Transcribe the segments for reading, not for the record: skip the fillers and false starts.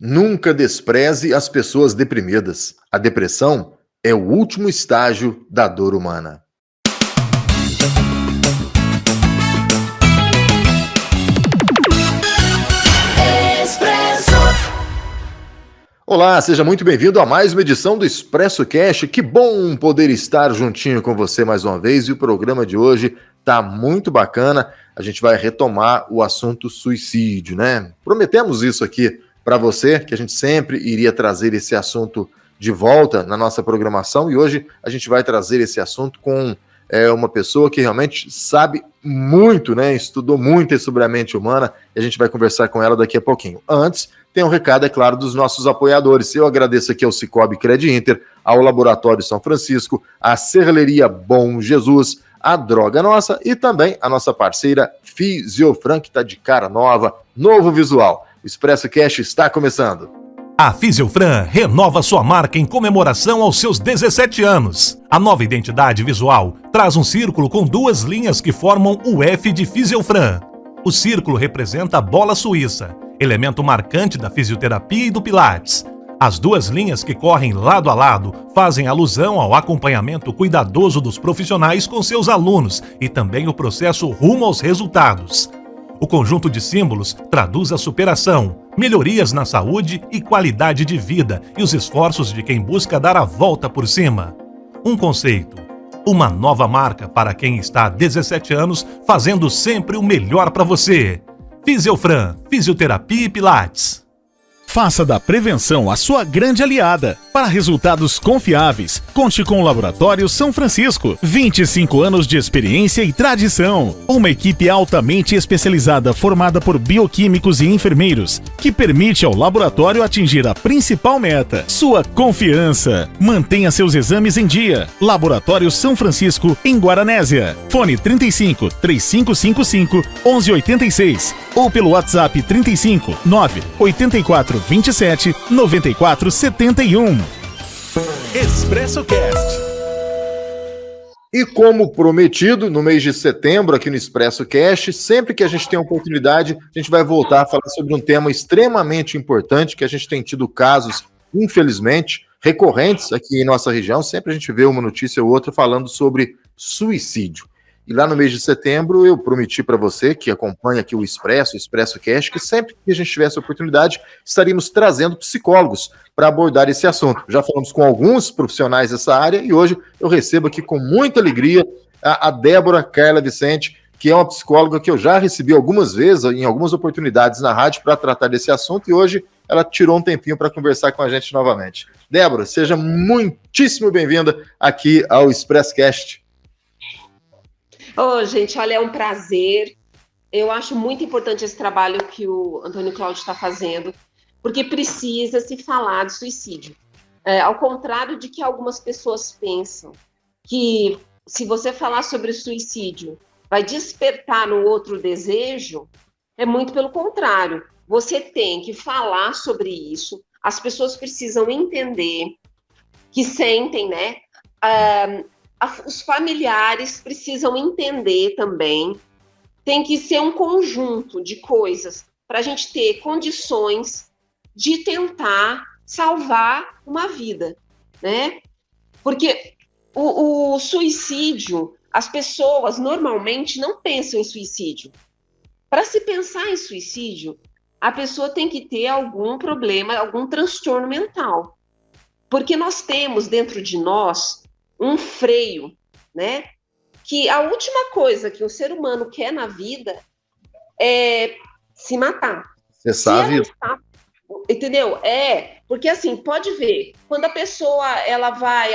Nunca despreze as pessoas deprimidas. A depressão é o último estágio da dor humana. Olá, seja muito bem-vindo a mais uma edição do Expresso Cash. Que bom poder estar juntinho com você mais uma vez, e o programa de hoje tá muito bacana. A gente vai retomar o assunto suicídio, né? Prometemos isso aqui para você, que a gente sempre iria trazer esse assunto de volta na nossa programação, e hoje a gente vai trazer esse assunto com uma pessoa que realmente sabe muito, né? Estudou muito sobre a mente humana, e a gente vai conversar com ela daqui a pouquinho. Antes, tem um recado, é claro, dos nossos apoiadores. Eu agradeço aqui ao Cicobi Cred Inter, ao Laboratório São Francisco, à Serralheria Bom Jesus, a Droga Nossa e também a nossa parceira Fisiofran, que está de cara nova, novo visual. O Expresso Cash está começando. A Fisiofran renova sua marca em comemoração aos seus 17 anos. A nova identidade visual traz um círculo com duas linhas que formam o F de Fisiofran. O círculo representa a bola suíça, elemento marcante da fisioterapia e do Pilates. As duas linhas que correm lado a lado fazem alusão ao acompanhamento cuidadoso dos profissionais com seus alunos e também o processo rumo aos resultados. O conjunto de símbolos traduz a superação, melhorias na saúde e qualidade de vida e os esforços de quem busca dar a volta por cima. Um conceito, uma nova marca para quem está há 17 anos fazendo sempre o melhor para você. Fisiofran, Fisioterapia e Pilates. Faça da prevenção a sua grande aliada. Para resultados confiáveis, conte com o Laboratório São Francisco. 25 anos de experiência e tradição. Uma equipe altamente especializada formada por bioquímicos e enfermeiros, que permite ao laboratório atingir a principal meta, sua confiança. Mantenha seus exames em dia. Laboratório São Francisco, em Guaranésia. Fone 35 3555 1186 ou pelo WhatsApp 35 984 27 94 71. Expresso Cast. E como prometido, no mês de setembro, aqui no Expresso Cash, sempre que a gente tem a oportunidade, a gente vai voltar a falar sobre um tema extremamente importante, que a gente tem tido casos, infelizmente, recorrentes aqui em nossa região. Sempre a gente vê uma notícia ou outra falando sobre suicídio. E lá no mês de setembro eu prometi para você, que acompanha aqui o Expresso Cash, que sempre que a gente tivesse a oportunidade, estaríamos trazendo psicólogos para abordar esse assunto. Já falamos com alguns profissionais dessa área e hoje eu recebo aqui com muita alegria a Débora Carla Vicente, que é uma psicóloga que eu já recebi algumas vezes, em algumas oportunidades na rádio, para tratar desse assunto, e hoje ela tirou um tempinho para conversar com a gente novamente. Débora, seja muitíssimo bem-vinda aqui ao Expresso Cast. Gente, olha, é um prazer. Eu acho muito importante esse trabalho que o Antônio Cláudio está fazendo, porque precisa se falar de suicídio. Ao contrário de que algumas pessoas pensam, que se você falar sobre suicídio vai despertar no outro desejo, é muito pelo contrário. Você tem que falar sobre isso, as pessoas precisam entender que sentem, né? Os familiares precisam entender também. Tem que ser um conjunto de coisas para a gente ter condições de tentar salvar uma vida, né? Porque o suicídio, as pessoas normalmente não pensam em suicídio. Para se pensar em suicídio, a pessoa tem que ter algum problema, algum transtorno mental. Porque nós temos dentro de nós um freio, né? Que a última coisa que um ser humano quer na vida é se matar. Você sabe? Entendeu? Porque assim, pode ver, quando a pessoa,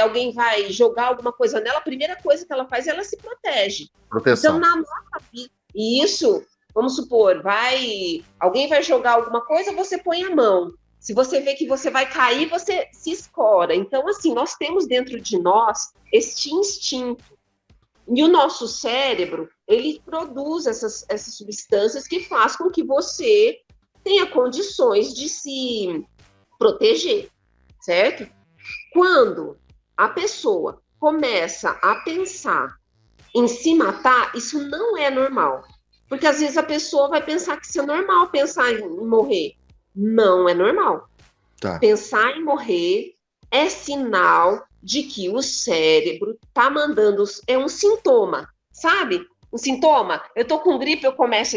alguém vai jogar alguma coisa nela, a primeira coisa que ela faz, ela se protege. Proteção. Então, na nossa vida, isso, vamos supor, alguém vai jogar alguma coisa, você põe a mão. Se você vê que você vai cair, você se escora. Então, assim, nós temos dentro de nós este instinto. E o nosso cérebro, ele produz essas substâncias que faz com que você tenha condições de se proteger, certo? Quando a pessoa começa a pensar em se matar, isso não é normal. Porque às vezes a pessoa vai pensar que isso é normal, pensar em morrer. Não é normal. Tá. Pensar em morrer é sinal de que o cérebro está mandando, é um sintoma, sabe? Um sintoma, eu tô com gripe, eu começo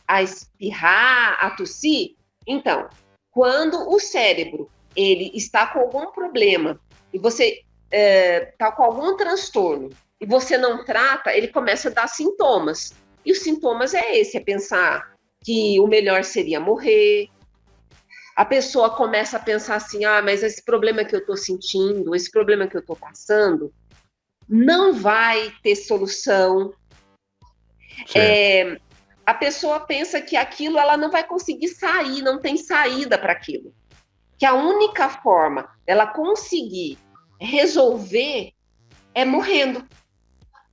a espirrar, a tossir. Então, quando o cérebro ele está com algum problema e você está com algum transtorno e você não trata, ele começa a dar sintomas. E os sintomas é esse, é pensar que o melhor seria morrer. A pessoa começa a pensar assim, mas esse problema que eu estou sentindo, esse problema que eu estou passando, não vai ter solução. A pessoa pensa que aquilo ela não vai conseguir sair, não tem saída para aquilo. Que a única forma dela conseguir resolver é morrendo.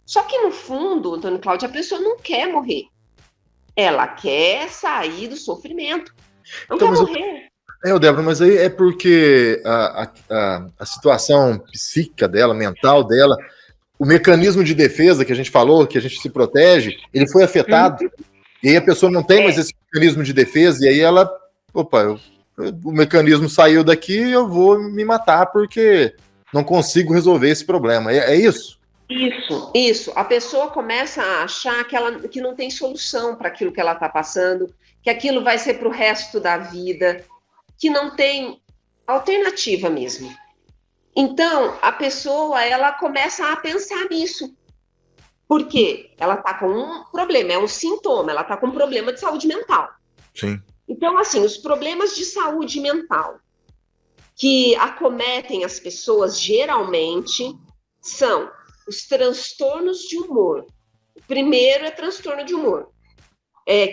Só que no fundo, Antônio Cláudio, a pessoa não quer morrer. Ela quer sair do sofrimento. Não quer morrer. Débora, mas aí é porque a situação psíquica dela, mental dela, o mecanismo de defesa que a gente falou, que a gente se protege, ele foi afetado. E aí a pessoa não tem mais esse mecanismo de defesa, e aí ela, o mecanismo saiu daqui, eu vou me matar porque não consigo resolver esse problema. É isso? Isso. A pessoa começa a achar que não tem solução para aquilo que ela está passando, que aquilo vai ser para o resto da vida, que não tem alternativa mesmo. Então, a pessoa, ela começa a pensar nisso. Por quê? Ela está com um problema, é um sintoma, ela está com um problema de saúde mental. Sim. Então, assim, os problemas de saúde mental que acometem as pessoas, geralmente, são os transtornos de humor. O primeiro é transtorno de humor,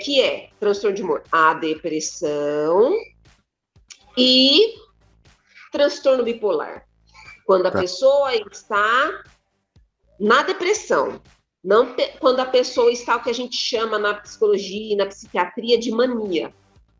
que é transtorno de humor, a depressão e transtorno bipolar. Quando a pessoa está na depressão, não quando a pessoa está o que a gente chama na psicologia e na psiquiatria de mania.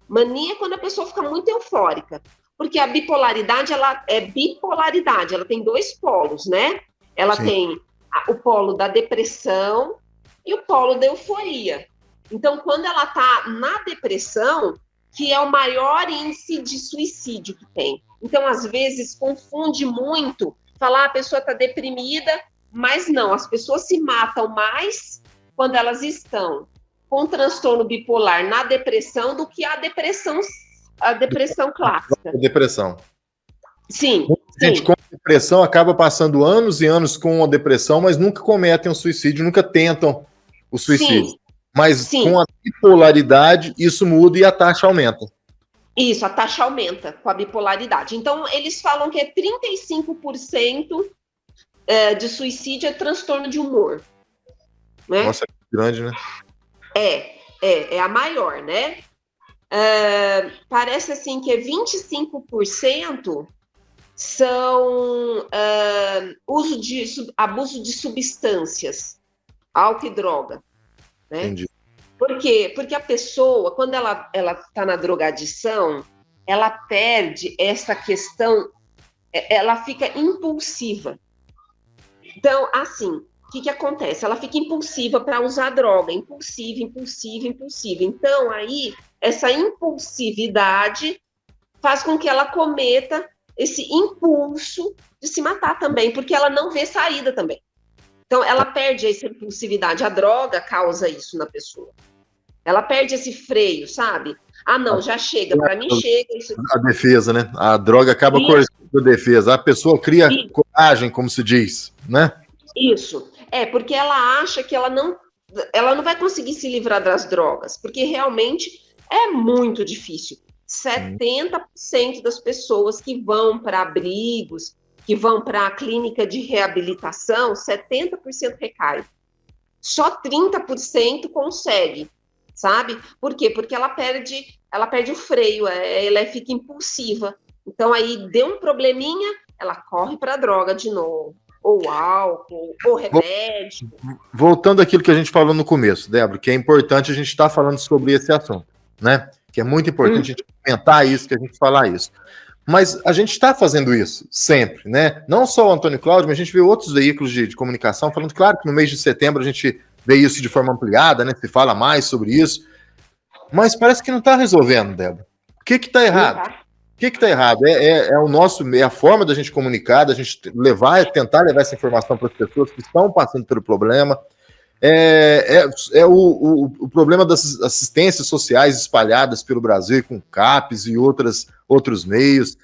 Mania é quando a pessoa fica muito eufórica, porque a bipolaridade, ela é bipolaridade, ela tem dois polos, né? Ela Sim. tem o polo da depressão e o polo da euforia. Então, quando ela está na depressão, que é o maior índice de suicídio que tem. Então, às vezes, confunde muito falar a pessoa está deprimida, mas não, as pessoas se matam mais quando elas estão com transtorno bipolar na depressão do que a depressão clássica. Depressão. Sim. Gente, com depressão acaba passando anos e anos com a depressão, mas nunca cometem um suicídio, nunca tentam o suicídio. Sim. Mas com a bipolaridade, isso muda e a taxa aumenta. Isso, a taxa aumenta com a bipolaridade. Então, eles falam que 35% de suicídio é transtorno de humor. Né? Nossa, é grande, né? É a maior, né? Parece assim que 25% são abuso de substâncias, álcool e droga. Né? Entendi. Por quê? Porque a pessoa, quando ela está na drogadição, ela perde essa questão, ela fica impulsiva. Então, assim, o que acontece? Ela fica impulsiva para usar droga, impulsiva. Então, aí, essa impulsividade faz com que ela cometa esse impulso de se matar também, porque ela não vê saída também. Então, ela perde essa impulsividade. A droga causa isso na pessoa. Ela perde esse freio, sabe? Não, já chega. Para mim, chega. Isso... A defesa, né? A droga acaba cortando a defesa. A pessoa cria coragem, como se diz, né? Isso. Porque ela acha que ela não vai conseguir se livrar das drogas, porque realmente é muito difícil. 70% das pessoas que vão para abrigos, que vão para a clínica de reabilitação, 70% recai. Só 30% consegue, sabe? Por quê? Porque ela perde o freio, ela fica impulsiva. Então, aí, deu um probleminha, ela corre para a droga de novo. Ou álcool, ou remédio. Voltando àquilo que a gente falou no começo, Débora, que é importante a gente estar falando sobre esse assunto, né? Que é muito importante a gente comentar isso, que a gente falar isso. Mas a gente está fazendo isso sempre, né? Não só o Antônio Cláudio, mas a gente vê outros veículos de comunicação falando, claro que no mês de setembro a gente vê isso de forma ampliada, né? Se fala mais sobre isso. Mas parece que não está resolvendo, Débora. O que está errado? que está errado? É a forma da gente comunicar, da gente tentar levar essa informação para as pessoas que estão passando pelo problema. O problema das assistências sociais espalhadas pelo Brasil, com CAPES e outros meios.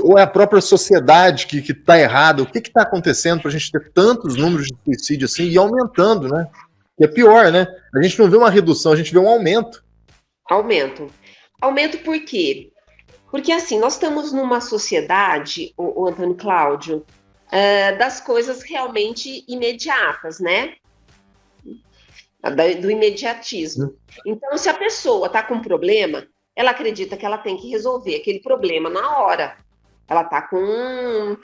Ou é a própria sociedade que está errada? O que está acontecendo para a gente ter tantos números de suicídio assim e aumentando, né? Que é pior, né? A gente não vê uma redução, a gente vê um aumento. Aumento por quê? Porque, assim, nós estamos numa sociedade, o Antônio Cláudio, das coisas realmente imediatas, né? Do imediatismo. Então, se a pessoa está com um problema, ela acredita que ela tem que resolver aquele problema na hora. Ela está com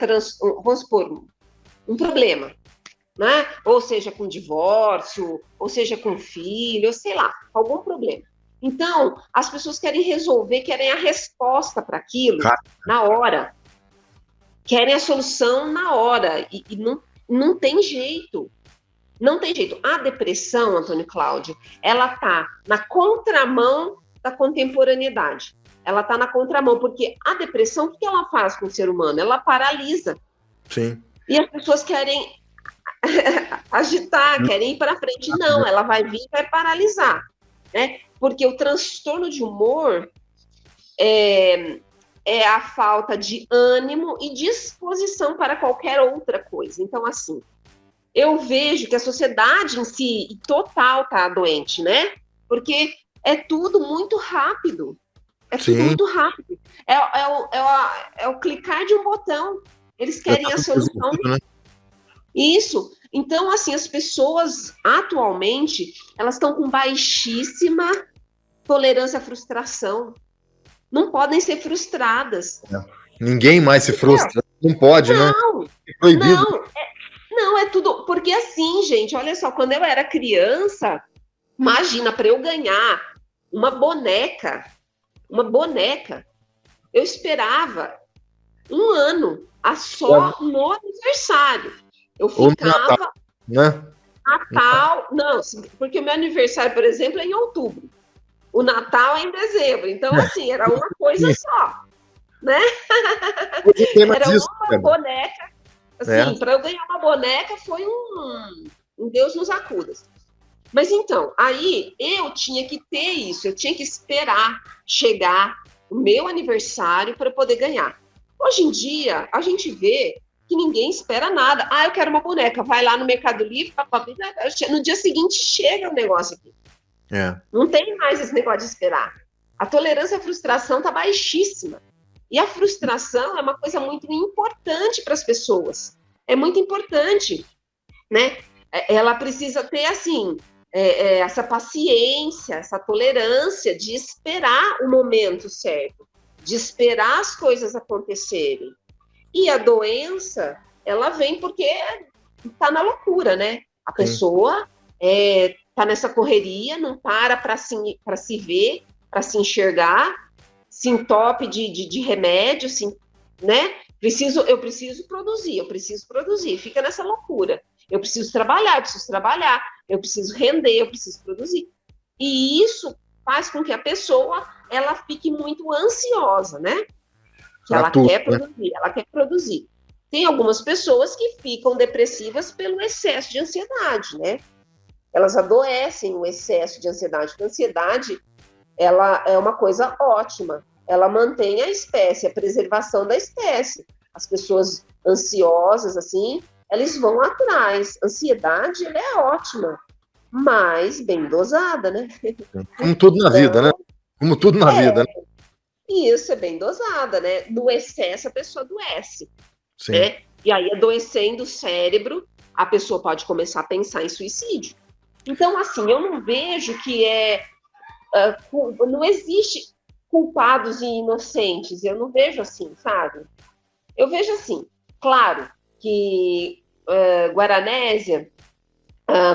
vamos supor, um problema, né? Ou seja, com divórcio, ou seja, com filho, ou sei lá, algum problema. Então, as pessoas querem resolver, querem a resposta para aquilo na hora. Querem a solução na hora. E não tem jeito. Não tem jeito. A depressão, Antônio Cláudio, ela está na contramão da contemporaneidade. Ela está na contramão, porque a depressão, o que ela faz com o ser humano? Ela paralisa. Sim. E as pessoas querem agitar, querem ir para frente. Não, ela vai vir e vai paralisar, né? Porque o transtorno de humor é a falta de ânimo e disposição para qualquer outra coisa. Então, assim, eu vejo que a sociedade em si, total, está doente, né? Porque é tudo muito rápido. Tudo muito rápido. É o clicar de um botão. Eles querem a solução. Né? Isso. Então, assim, as pessoas, atualmente, elas estão com baixíssima tolerância à frustração. Não podem ser frustradas. Ninguém mais se frustra. Não pode, né? É proibido. Não, é tudo... Porque assim, gente, olha só, quando eu era criança, imagina, para eu ganhar uma boneca, eu esperava um ano, só no aniversário. Eu ficava... Natal, não, porque o meu aniversário, por exemplo, é em outubro. O Natal é em dezembro. Então, assim, era uma coisa só, né? Era uma boneca. Assim, para eu ganhar uma boneca foi um Deus nos acudas. Mas então, aí eu tinha que ter isso, eu tinha que esperar chegar o meu aniversário para poder ganhar. Hoje em dia, a gente vê que ninguém espera nada. Eu quero uma boneca, vai lá no Mercado Livre, no dia seguinte chega o negócio aqui. Não tem mais esse negócio de esperar. A tolerância à frustração está baixíssima. E a frustração é uma coisa muito importante para as pessoas. É muito importante, né? Ela precisa ter, assim, essa paciência, essa tolerância de esperar o momento certo, de esperar as coisas acontecerem. E a doença, ela vem porque está na loucura, né? A pessoa está nessa correria, não para se ver, para se enxergar, se entope de remédio, né? Eu preciso produzir, fica nessa loucura. Eu preciso trabalhar, eu preciso render, eu preciso produzir. E isso faz com que a pessoa, ela fique muito ansiosa, né? Que ela quer produzir. Tem algumas pessoas que ficam depressivas pelo excesso de ansiedade, né? Elas adoecem o excesso de ansiedade, porque a ansiedade, ela é uma coisa ótima. Ela mantém a espécie, a preservação da espécie. As pessoas ansiosas, assim, elas vão atrás. Ansiedade, ela é ótima, mas bem dosada, né? Como tudo na vida, né? Como tudo na vida, né? Isso, é bem dosada, né? No excesso, a pessoa adoece. Sim. Né? E aí, adoecendo o cérebro, a pessoa pode começar a pensar em suicídio. Então, assim, eu não vejo que não existe culpados e inocentes. Eu não vejo assim, sabe? Eu vejo assim, claro, que Guaranésia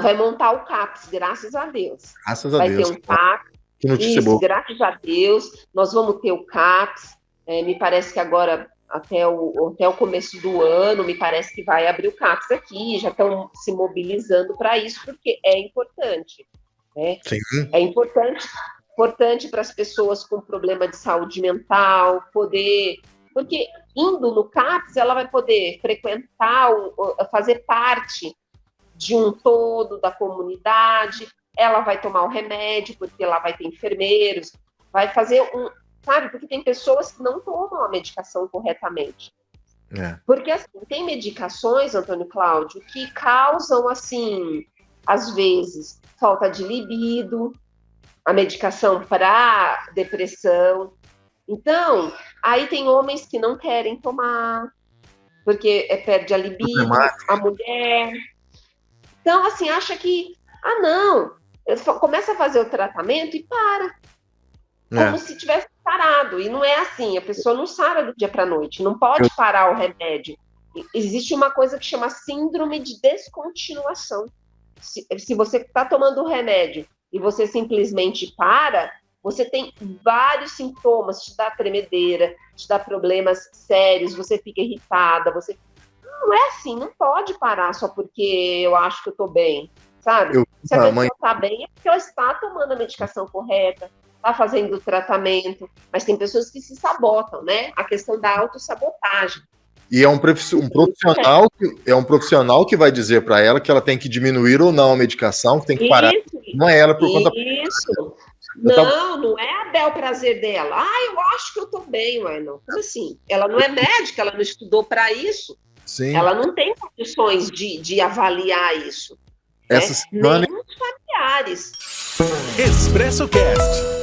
vai montar o CAPS, graças a Deus. Graças a Deus. Vai ter um CAPS. Que notícia boa. Graças a Deus, nós vamos ter o CAPS. Me parece que agora, até o começo do ano, me parece que vai abrir o CAPS aqui. Já estão se mobilizando para isso, porque é importante. Né? Sim. É importante importante para as pessoas com problema de saúde mental, porque indo no CAPS, ela vai poder frequentar, fazer parte de um todo da comunidade, ela vai tomar o remédio, porque lá vai ter enfermeiros, vai fazer sabe, porque tem pessoas que não tomam a medicação corretamente. Porque, assim, tem medicações, Antônio Cláudio, que causam, assim, às vezes, falta de libido, a medicação para depressão. Então, aí tem homens que não querem tomar, porque perde a libido, a mulher. Então, assim, acha que, não, começa a fazer o tratamento e para. Como se tivesse parado. E não é assim, a pessoa não sara do dia para a noite, não pode parar o remédio. Existe uma coisa que chama síndrome de descontinuação. Se você está tomando o remédio e você simplesmente para, você tem vários sintomas, te dá tremedeira, te dá problemas sérios, você fica irritada, Não é assim, não pode parar só porque eu acho que eu estou bem, sabe? Se a pessoa está bem, é porque ela está tomando a medicação correta, está fazendo o tratamento, mas tem pessoas que se sabotam, né? A questão da autossabotagem. E é um profissional que vai dizer para ela que ela tem que diminuir ou não a medicação, que tem que parar. Não é ela por conta Isso. Não é a bel prazer dela. Eu acho que eu tô bem, ué, não. Como assim? Ela não é médica, ela não estudou para isso. Sim. Ela não tem condições de avaliar isso. Essa semana... Nem os familiares. Expresso Cast.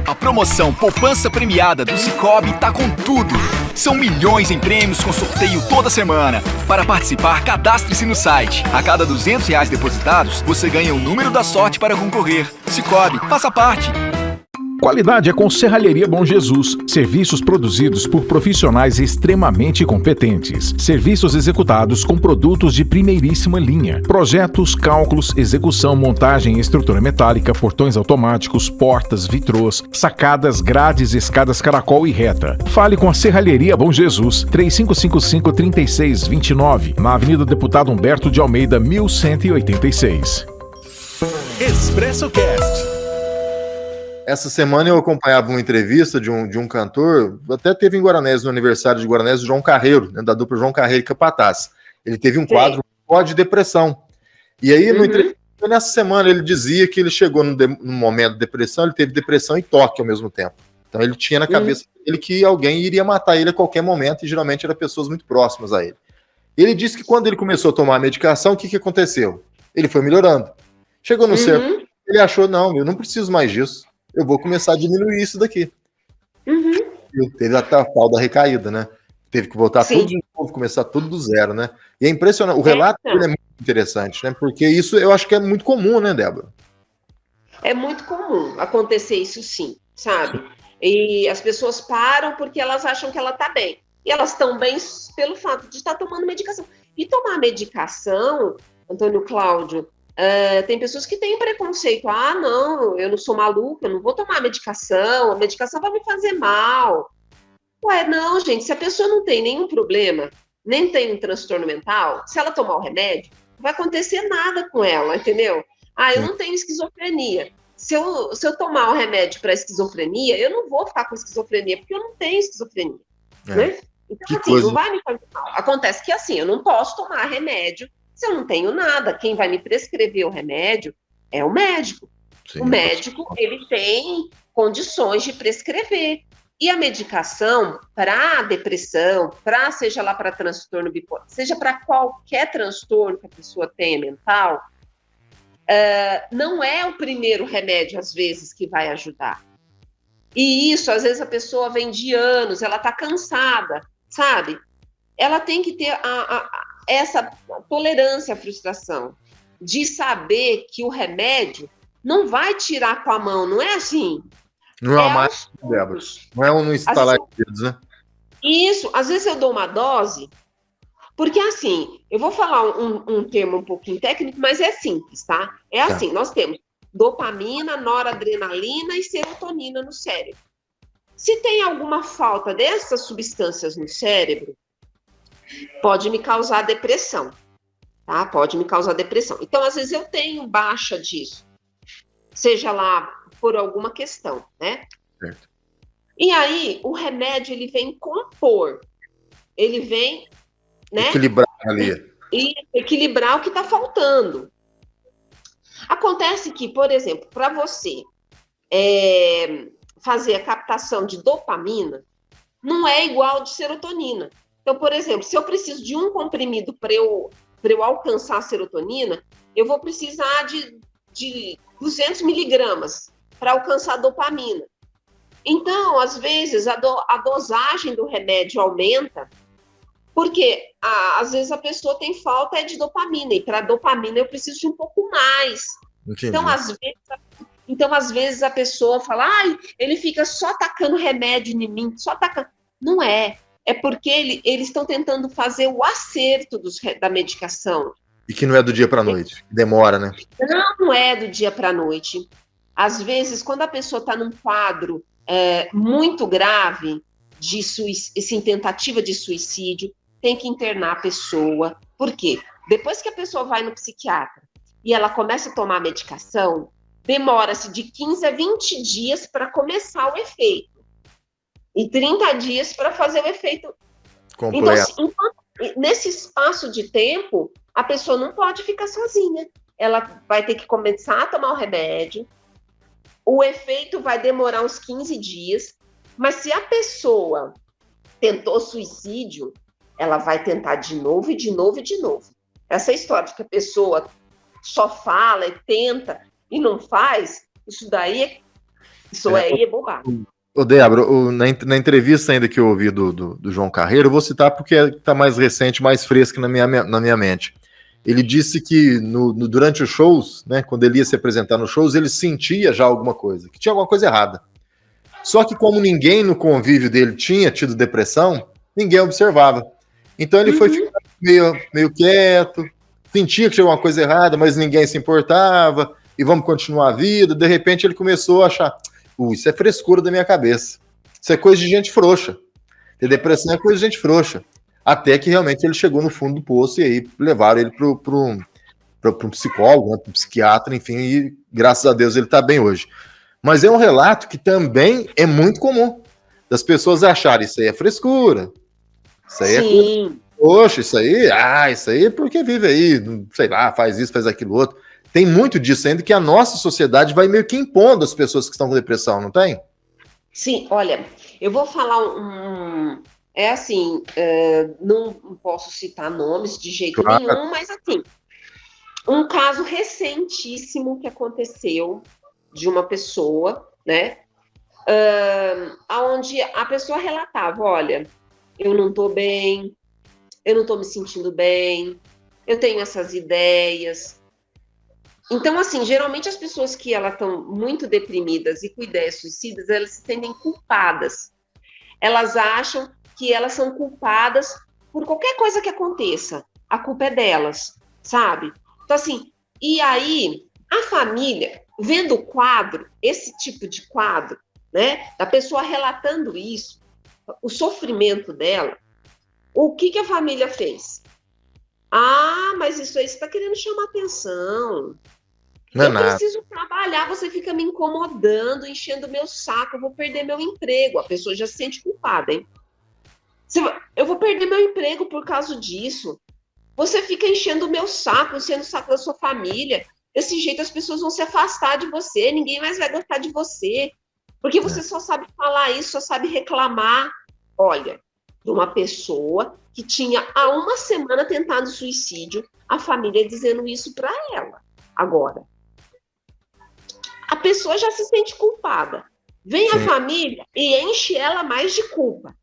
A promoção Poupança Premiada do Sicoob tá com tudo. São milhões em prêmios com sorteio toda semana. Para participar, cadastre-se no site. A cada R$200 depositados, você ganha o número da sorte para concorrer. Sicoob, faça parte. Qualidade é com Serralheria Bom Jesus. Serviços produzidos por profissionais extremamente competentes. Serviços executados com produtos de primeiríssima linha. Projetos, cálculos, execução, montagem, estrutura metálica, portões automáticos, portas, vitrôs, sacadas, grades, escadas caracol e reta. Fale com a Serralheria Bom Jesus. 3555-3629. Na Avenida Deputado Humberto de Almeida, 1186. Expresso Cast. Essa semana eu acompanhava uma entrevista de um cantor, até teve em Guaranés, no aniversário de Guaranés, o João Carreiro, né, da dupla João Carreiro e Capataz. Ele teve um quadro de depressão. E aí, nessa semana, ele dizia que ele chegou num momento de depressão, ele teve depressão e toque ao mesmo tempo. Então ele tinha na cabeça dele que alguém iria matar ele a qualquer momento, e geralmente eram pessoas muito próximas a ele. Ele disse que quando ele começou a tomar a medicação, o que aconteceu? Ele foi melhorando. Chegou no cerco, ele achou, não, eu não preciso mais disso. Eu vou começar a diminuir isso daqui. Teve até a tal da recaída, né? Teve que voltar tudo de novo, começar tudo do zero, né? E é impressionante. O relato dele é muito interessante, né? Porque isso eu acho que é muito comum, né, Débora? É muito comum acontecer isso, sim, sabe? E as pessoas param porque elas acham que ela tá bem. E elas estão bem pelo fato de estar tomando medicação. E tomar medicação, Antônio Cláudio, tem pessoas que têm preconceito. Não, eu não sou maluca, eu não vou tomar medicação, a medicação vai me fazer mal. Ué, não, gente, se a pessoa não tem nenhum problema, nem tem um transtorno mental, se ela tomar o remédio, não vai acontecer nada com ela, entendeu? Eu não tenho esquizofrenia. Se eu tomar o remédio para esquizofrenia, eu não vou ficar com esquizofrenia, porque eu não tenho esquizofrenia, né? Então, assim, não vai me fazer mal. Acontece que, assim, eu não posso tomar remédio se eu não tenho nada. Quem vai me prescrever o remédio é o médico. Sim, o médico, ele tem condições de prescrever. E a medicação para depressão, seja lá para transtorno bipolar, seja para qualquer transtorno que a pessoa tenha mental, não é o primeiro remédio, às vezes, que vai ajudar. E isso, às vezes, a pessoa vem de anos, ela está cansada, sabe? Ela tem que ter essa tolerância à frustração, de saber que o remédio não vai tirar com a mão, não é assim. Não é uma Débora. Não é um instalar de dedos, né? Isso, às vezes eu dou uma dose, porque assim, eu vou falar um termo um pouquinho técnico, mas é simples, tá? É assim, nós temos dopamina, noradrenalina e serotonina no cérebro. Se tem alguma falta dessas substâncias no cérebro, pode me causar depressão, tá? Pode me causar depressão. Então, às vezes eu tenho baixa disso, seja lá por alguma questão, né? Certo. E aí, o remédio, ele vem compor, ele vem, né? Equilibrar ali. E equilibrar o que está faltando. Acontece que, por exemplo, para você fazer a captação de dopamina, não é igual de serotonina. Então, por exemplo, se eu preciso de um comprimido para eu alcançar a serotonina, eu vou precisar de 200 miligramas para alcançar a dopamina. Então, às vezes, a dosagem do remédio aumenta, porque às vezes a pessoa tem falta de dopamina, e para dopamina eu preciso de um pouco mais. Então, às vezes a pessoa fala, ele fica só tacando remédio em mim, só tacando. Não é. É porque eles estão tentando fazer o acerto da medicação. E que não é do dia para a noite, demora, né? Não é do dia para a noite. Às vezes, quando a pessoa está num quadro muito grave, de tentativa de suicídio, tem que internar a pessoa. Por quê? Depois que a pessoa vai no psiquiatra e ela começa a tomar a medicação, demora-se de 15 a 20 dias para começar o efeito. E 30 dias para fazer o efeito completo. Então, nesse espaço de tempo, a pessoa não pode ficar sozinha. Ela vai ter que começar a tomar o remédio, o efeito vai demorar uns 15 dias, mas se a pessoa tentou suicídio, ela vai tentar de novo e de novo e de novo. Essa história de que a pessoa só fala e tenta e não faz, isso aí é bobagem. Ô, Débora, na entrevista ainda que eu ouvi do João Carreiro, eu vou citar porque está mais recente, mais fresco na minha mente. Ele disse que durante os shows, né, quando ele ia se apresentar nos shows, ele sentia já alguma coisa, que tinha alguma coisa errada. Só que como ninguém no convívio dele tinha tido depressão, ninguém observava. Então ele foi ficando meio quieto, sentia que tinha alguma coisa errada, mas ninguém se importava, e vamos continuar a vida. De repente ele começou a achar, isso é frescura da minha cabeça, isso é coisa de gente frouxa, ter depressão é coisa de gente frouxa. Até que realmente ele chegou no fundo do poço e aí levaram ele para um psicólogo, né, para um psiquiatra, enfim, e graças a Deus ele está bem hoje. Mas é um relato que também é muito comum, das pessoas acharem isso aí é frescura, isso aí é poxa, isso aí porque vive aí, sei lá, faz isso, faz aquilo outro. Tem muito disso ainda que a nossa sociedade vai meio que impondo as pessoas que estão com depressão, não tem? Sim, olha, eu vou falar não posso citar nomes de jeito nenhum, mas assim, um caso recentíssimo que aconteceu de uma pessoa, né, onde a pessoa relatava, olha, eu não estou bem, eu não estou me sentindo bem, eu tenho essas ideias. Então, assim, geralmente as pessoas que elas estão muito deprimidas e com ideias suicidas, elas se sentem culpadas. Elas acham que elas são culpadas por qualquer coisa que aconteça. A culpa é delas, sabe? Então, assim, e aí, a família, vendo o quadro, esse tipo de quadro, né, da pessoa relatando isso, o sofrimento dela, o que a família fez? Mas isso aí você está querendo chamar atenção. Eu preciso trabalhar, você fica me incomodando, enchendo o meu saco, eu vou perder meu emprego. A pessoa já se sente culpada, hein? Eu vou perder meu emprego por causa disso. Você fica enchendo o meu saco, enchendo o saco da sua família. Desse jeito as pessoas vão se afastar de você, ninguém mais vai gostar de você. Porque você só sabe falar isso, só sabe reclamar. Olha, de uma pessoa que tinha há uma semana tentado suicídio, a família dizendo isso para ela. Agora, a pessoa já se sente culpada. Vem a família e enche ela mais de culpa.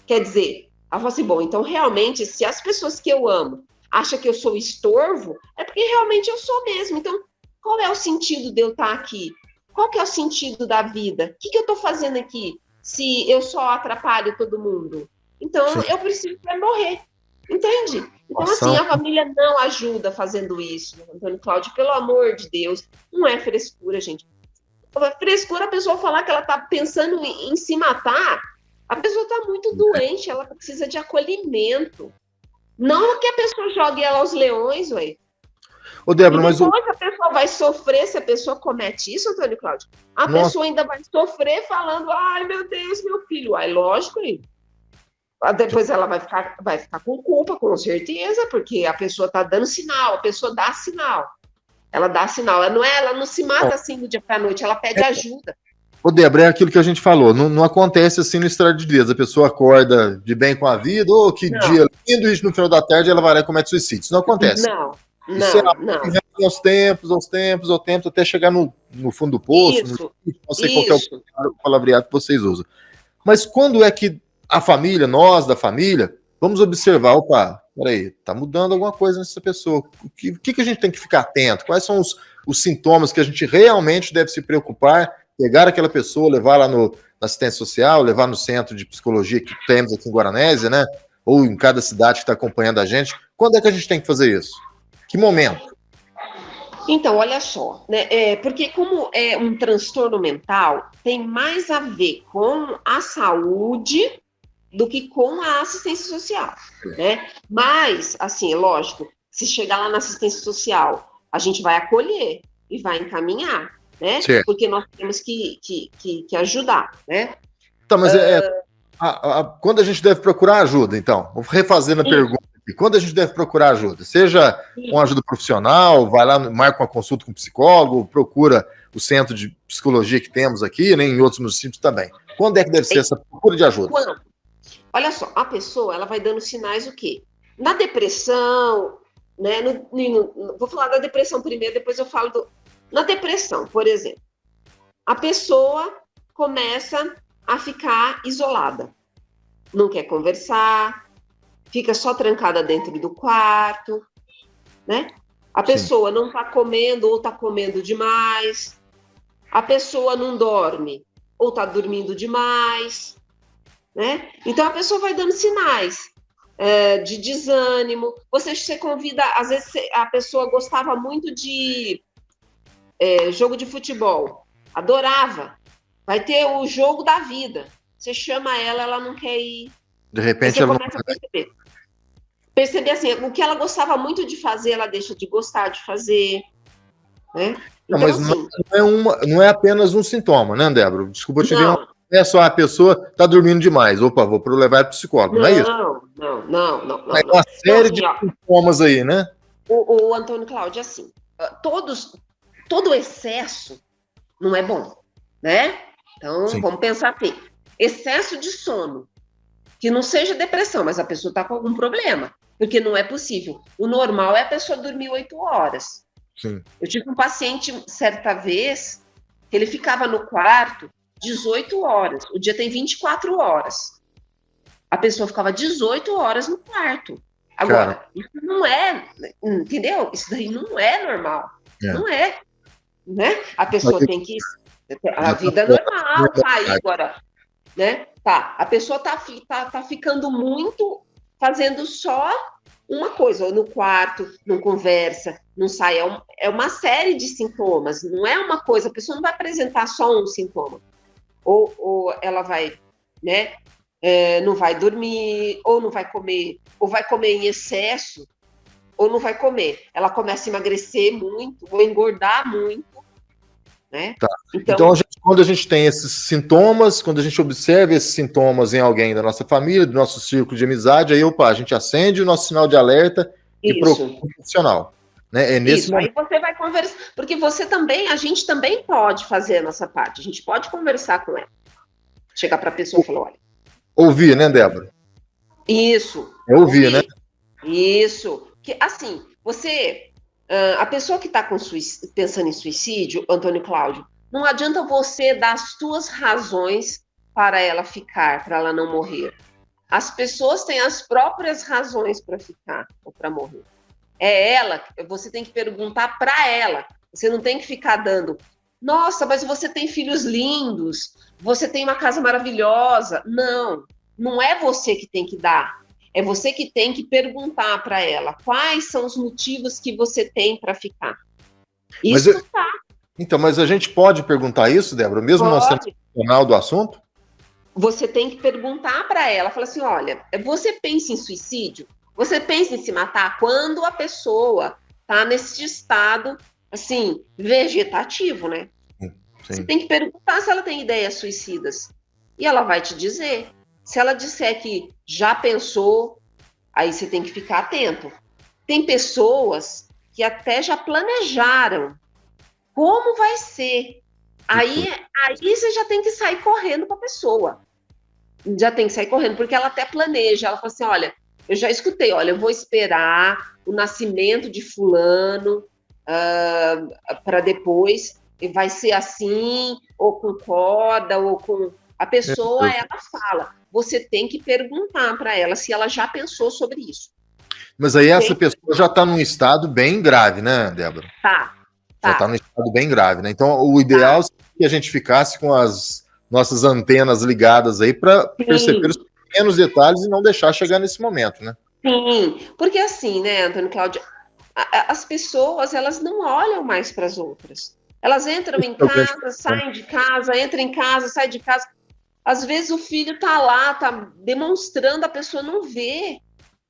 Quer dizer, ela fala assim, bom, então realmente, se as pessoas que eu amo acham que eu sou estorvo, é porque realmente eu sou mesmo. Então, qual é o sentido de eu estar aqui? Qual que é o sentido da vida? O que eu estou fazendo aqui se eu só atrapalho todo mundo? Então, eu preciso morrer. Entende? Então, assim, a família não ajuda fazendo isso. Antônio Cláudio, pelo amor de Deus, não é frescura, gente. Frescura a pessoa falar que ela está pensando em se matar. A pessoa está muito doente, ela precisa de acolhimento. Não que a pessoa jogue ela aos leões, ué. Ô, Débora, mas depois a pessoa vai sofrer, se a pessoa comete isso, Antônio Cláudio, a pessoa ainda vai sofrer falando, ai, meu Deus, meu filho. Ai, lógico, depois ela vai ficar com culpa, com certeza, porque a pessoa está dando sinal, a pessoa dá sinal. Ela dá sinal, ela não se mata assim do dia para a noite, ela pede ajuda. Ô, Débora, é aquilo que a gente falou, não acontece assim no estrado de Deus. A pessoa acorda de bem com a vida, que dia lindo, e no final da tarde ela vai lá e comete suicídio. Isso não acontece. Não. Aos tempos, até chegar no fundo do poço, não sei qual que é o palavreado que vocês usam. Mas quando é que a família, nós da família, vamos observar, peraí, tá mudando alguma coisa nessa pessoa. O que a gente tem que ficar atento? Quais são os sintomas que a gente realmente deve se preocupar? Pegar aquela pessoa, levar lá na assistência social, levar no centro de psicologia que temos aqui em Guaranésia, né? Ou em cada cidade que está acompanhando a gente. Quando é que a gente tem que fazer isso? Que momento? Então, olha só, né? Porque como é um transtorno mental, tem mais a ver com a saúde do que com a assistência social, né? Mas, assim, lógico, se chegar lá na assistência social, a gente vai acolher e vai encaminhar, né? Certo. Porque nós temos que ajudar, né? Tá, mas quando a gente deve procurar ajuda, então? Vou refazendo a pergunta aqui. Quando a gente deve procurar ajuda? Seja uma ajuda profissional, vai lá, marca uma consulta com um psicólogo, procura o centro de psicologia que temos aqui, né, em outros municípios também. Quando é que deve ser essa procura de ajuda? Quando? Olha só, a pessoa ela vai dando sinais o quê? Na depressão, né? Vou falar da depressão primeiro, depois eu falo na depressão, por exemplo. A pessoa começa a ficar isolada, não quer conversar, fica só trancada dentro do quarto, né? A pessoa não está comendo ou está comendo demais, a pessoa não dorme ou está dormindo demais, né? Então a pessoa vai dando sinais de desânimo. Você convida, às vezes a pessoa gostava muito de jogo de futebol, adorava, vai ter o jogo da vida. Você chama ela não quer ir. De repente você ela começa a perceber assim, o que ela gostava muito de fazer, ela deixa de gostar de fazer, né? Não, então, mas assim, não é apenas um sintoma, né, Débora? Desculpa eu te ver. Não é só a pessoa tá dormindo demais. Opa, vou levar para o psicólogo. Não é isso? Não. É uma série de sintomas aí, né? O Antônio Cláudio, assim, todo excesso não é bom, né? Então, vamos pensar aqui. Excesso de sono, que não seja depressão, mas a pessoa está com algum problema, porque não é possível. O normal é a pessoa dormir 8 horas. Sim. Eu tive um paciente, certa vez, que ele ficava no quarto 18 horas. O dia tem 24 horas. A pessoa ficava 18 horas no quarto. Agora, isso não é, entendeu? Isso daí não é normal. Não é, né? A pessoa tem que... A vida normal, sair agora, né? Tá, a pessoa tá ficando muito, fazendo só uma coisa, ou no quarto, não conversa, não sai, é uma série de sintomas, não é uma coisa, a pessoa não vai apresentar só um sintoma, ou ela vai, né, não vai dormir, ou não vai comer, ou vai comer em excesso, ou não vai comer, ela começa a emagrecer muito, ou engordar muito, né? Tá. Então quando a gente tem esses sintomas, quando a gente observa esses sintomas em alguém da nossa família, do nosso círculo de amizade, aí a gente acende o nosso sinal de alerta e procura um profissional. Né? É nesse momento. Aí você vai conversar, porque a gente também pode fazer a nossa parte, a gente pode conversar com ela. Chegar para a pessoa e falar, olha... Ouvir, né, Débora? Isso. Ouvir, né? Isso. Que, assim, a pessoa que está pensando em suicídio, Antônio Cláudio, não adianta você dar as suas razões para ela ficar, para ela não morrer. As pessoas têm as próprias razões para ficar ou para morrer. Você tem que perguntar para ela. Você não tem que ficar dando, nossa, mas você tem filhos lindos, você tem uma casa maravilhosa. Não é você que tem que dar. É você que tem que perguntar para ela quais são os motivos que você tem para ficar. Isso tá. Então, mas a gente pode perguntar isso, Débora, mesmo não sendo profissional do assunto? Você tem que perguntar para ela, falar assim, olha, você pensa em suicídio? Você pensa em se matar? Quando a pessoa está nesse estado, assim, vegetativo, né? Sim. Você tem que perguntar se ela tem ideias suicidas. E ela vai te dizer. Se ela disser que já pensou, aí você tem que ficar atento. Tem pessoas que até já planejaram como vai ser. Aí você já tem que sair correndo com a pessoa. Já tem que sair correndo, porque ela até planeja. Ela fala assim, olha, eu já escutei, olha, eu vou esperar o nascimento de fulano para depois, e vai ser assim, ou com corda, ou com... A pessoa, ela fala. Você tem que perguntar para ela se ela já pensou sobre isso. Mas aí essa pessoa já está num estado bem grave, né, Débora? Tá. Já está num estado bem grave, né? Então, o ideal é que a gente ficasse com as nossas antenas ligadas aí para perceber os pequenos detalhes e não deixar chegar nesse momento, né? Sim, porque assim, né, Antônio Cláudio, as pessoas, elas não olham mais para as outras. Elas entram em casa, saem de casa, entram em casa, saem de casa. Às vezes o filho tá lá, tá demonstrando, a pessoa não vê,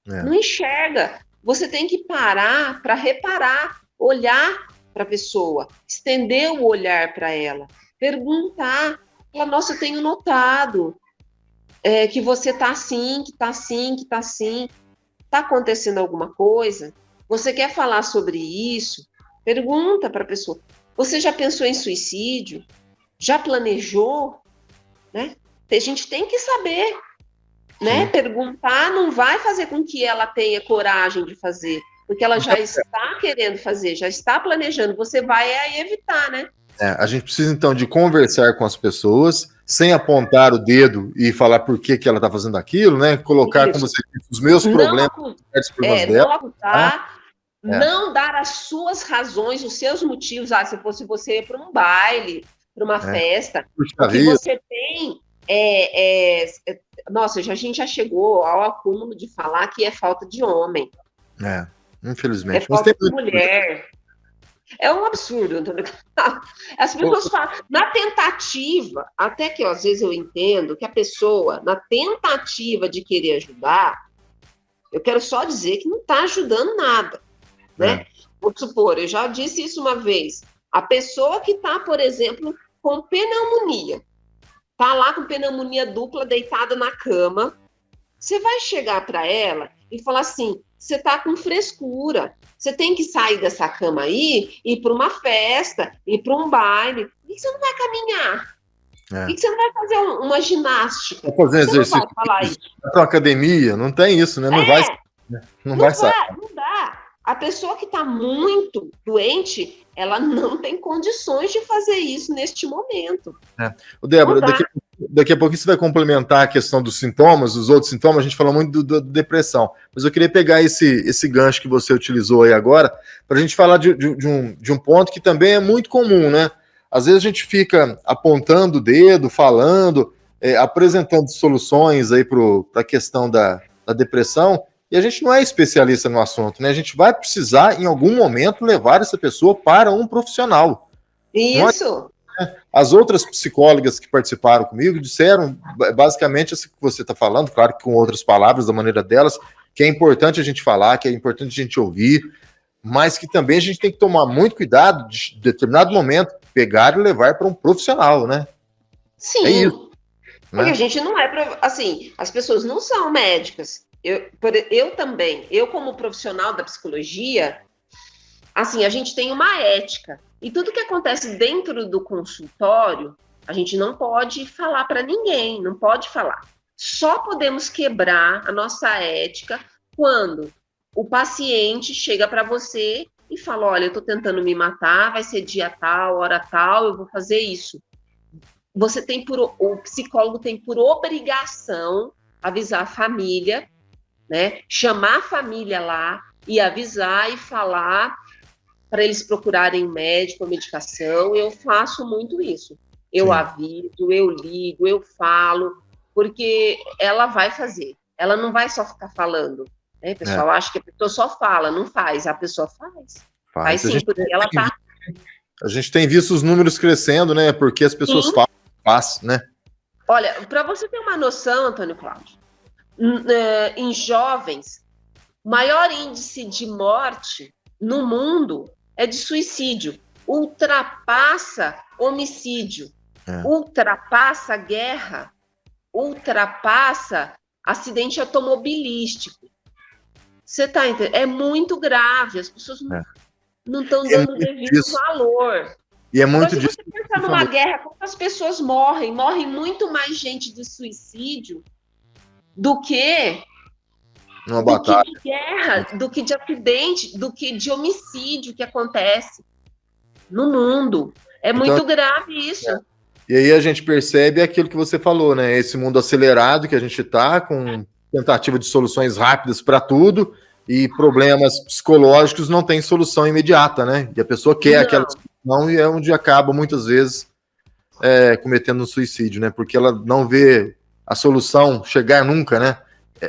não enxerga. Você tem que parar para reparar, olhar para a pessoa, estender o olhar para ela, perguntar. Falar, nossa, eu tenho notado que você tá assim, que tá assim, que tá assim. Tá acontecendo alguma coisa? Você quer falar sobre isso? Pergunta para a pessoa. Você já pensou em suicídio? Já planejou? Né? A gente tem que saber, né? Perguntar não vai fazer com que ela tenha coragem de fazer, porque ela já está querendo fazer, já está planejando. Você vai evitar, né? A gente precisa, então, de conversar com as pessoas, sem apontar o dedo e falar por que ela está fazendo aquilo, né? Colocar, como você disse, os meus problemas, os problemas dela. Não acusar, não dar as suas razões, os seus motivos. Se fosse você ir para um baile, para uma festa, o que você tem nossa, a gente já chegou ao acúmulo de falar que é falta de homem. Infelizmente. É falta de mulher. É um absurdo. As pessoas falam, na tentativa, até que às vezes eu entendo que a pessoa, na tentativa de querer ajudar, eu quero só dizer que não está ajudando nada, né? Vou supor, eu já disse isso uma vez, a pessoa que está, por exemplo, com pneumonia, está lá com pneumonia dupla, deitada na cama, você vai chegar para ela e falar assim, você está com frescura, você tem que sair dessa cama aí, ir para uma festa, ir para um baile. Por que você não vai caminhar? Por que você não vai fazer uma ginástica? Vai fazer exercício. Não vai falar isso. Vai para uma academia, não tem isso, né? Não vai sair. Não dá. A pessoa que está muito doente, ela não tem condições de fazer isso neste momento. Débora, daqui a pouquinho você vai complementar a questão dos sintomas, dos outros sintomas, a gente falou muito da depressão, mas eu queria pegar esse gancho que você utilizou aí agora, para a gente falar de um ponto que também é muito comum, né? Às vezes a gente fica apontando o dedo, falando, apresentando soluções aí para a questão da depressão, e a gente não é especialista no assunto, né? A gente vai precisar, em algum momento, levar essa pessoa para um profissional. Isso. As outras psicólogas que participaram comigo disseram basicamente isso que você está falando, claro que com outras palavras, da maneira delas, que é importante a gente falar, que é importante a gente ouvir, mas que também a gente tem que tomar muito cuidado de, em determinado momento, pegar e levar para um profissional, né? Sim. É isso. Porque a gente não é... Assim, as pessoas não são médicas. Eu também, eu como profissional da psicologia, assim, a gente tem uma ética. E tudo que acontece dentro do consultório, a gente não pode falar para ninguém, não pode falar. Só podemos quebrar a nossa ética quando o paciente chega para você e fala, olha, eu estou tentando me matar, vai ser dia tal, hora tal, eu vou fazer isso. O psicólogo tem por obrigação avisar a família, né? Chamar a família lá e avisar e falar para eles procurarem médico ou medicação. Eu faço muito isso. Eu aviso, eu ligo, eu falo, porque ela vai fazer. Ela não vai só ficar falando. Né? O pessoal acha que a pessoa só fala, não faz. A pessoa faz. Faz sim, porque ela tá... A gente tem visto os números crescendo, né? Porque as pessoas faz, né? Olha, para você ter uma noção, Antônio Cláudio, em jovens, o maior índice de morte no mundo é de suicídio. Ultrapassa homicídio, ultrapassa guerra, ultrapassa acidente automobilístico. Você está entendendo? É muito grave, as pessoas não estão dando devido valor. E é muito disso. Se você pensar numa guerra, quantas pessoas morrem? Morrem muito mais gente de suicídio do que numa batalha. De guerra, do que de acidente, do que de homicídio que acontece no mundo. É muito grave isso. E aí a gente percebe aquilo que você falou, né? Esse mundo acelerado que a gente está, com tentativa de soluções rápidas para tudo, e problemas psicológicos não tem solução imediata, né? E a pessoa quer aquela solução e é onde acaba, muitas vezes, cometendo um suicídio, né? Porque ela não vê a solução chegar nunca, né?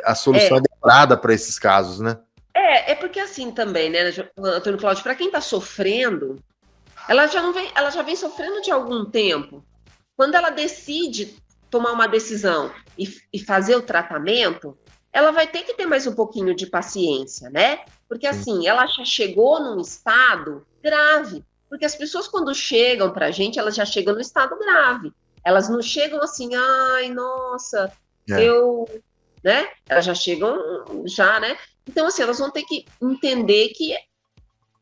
A solução é demorada para esses casos, né? É porque assim também, né, Antônio Cláudio, para quem está sofrendo, ela já vem sofrendo de algum tempo. Quando ela decide tomar uma decisão e fazer o tratamento, ela vai ter que ter mais um pouquinho de paciência, né? Porque assim, ela já chegou num estado grave. Porque as pessoas, quando chegam pra gente, elas já chegam no estado grave. Elas não chegam assim, ai, nossa, né? Elas já chegam, né? Então, assim, elas vão ter que entender que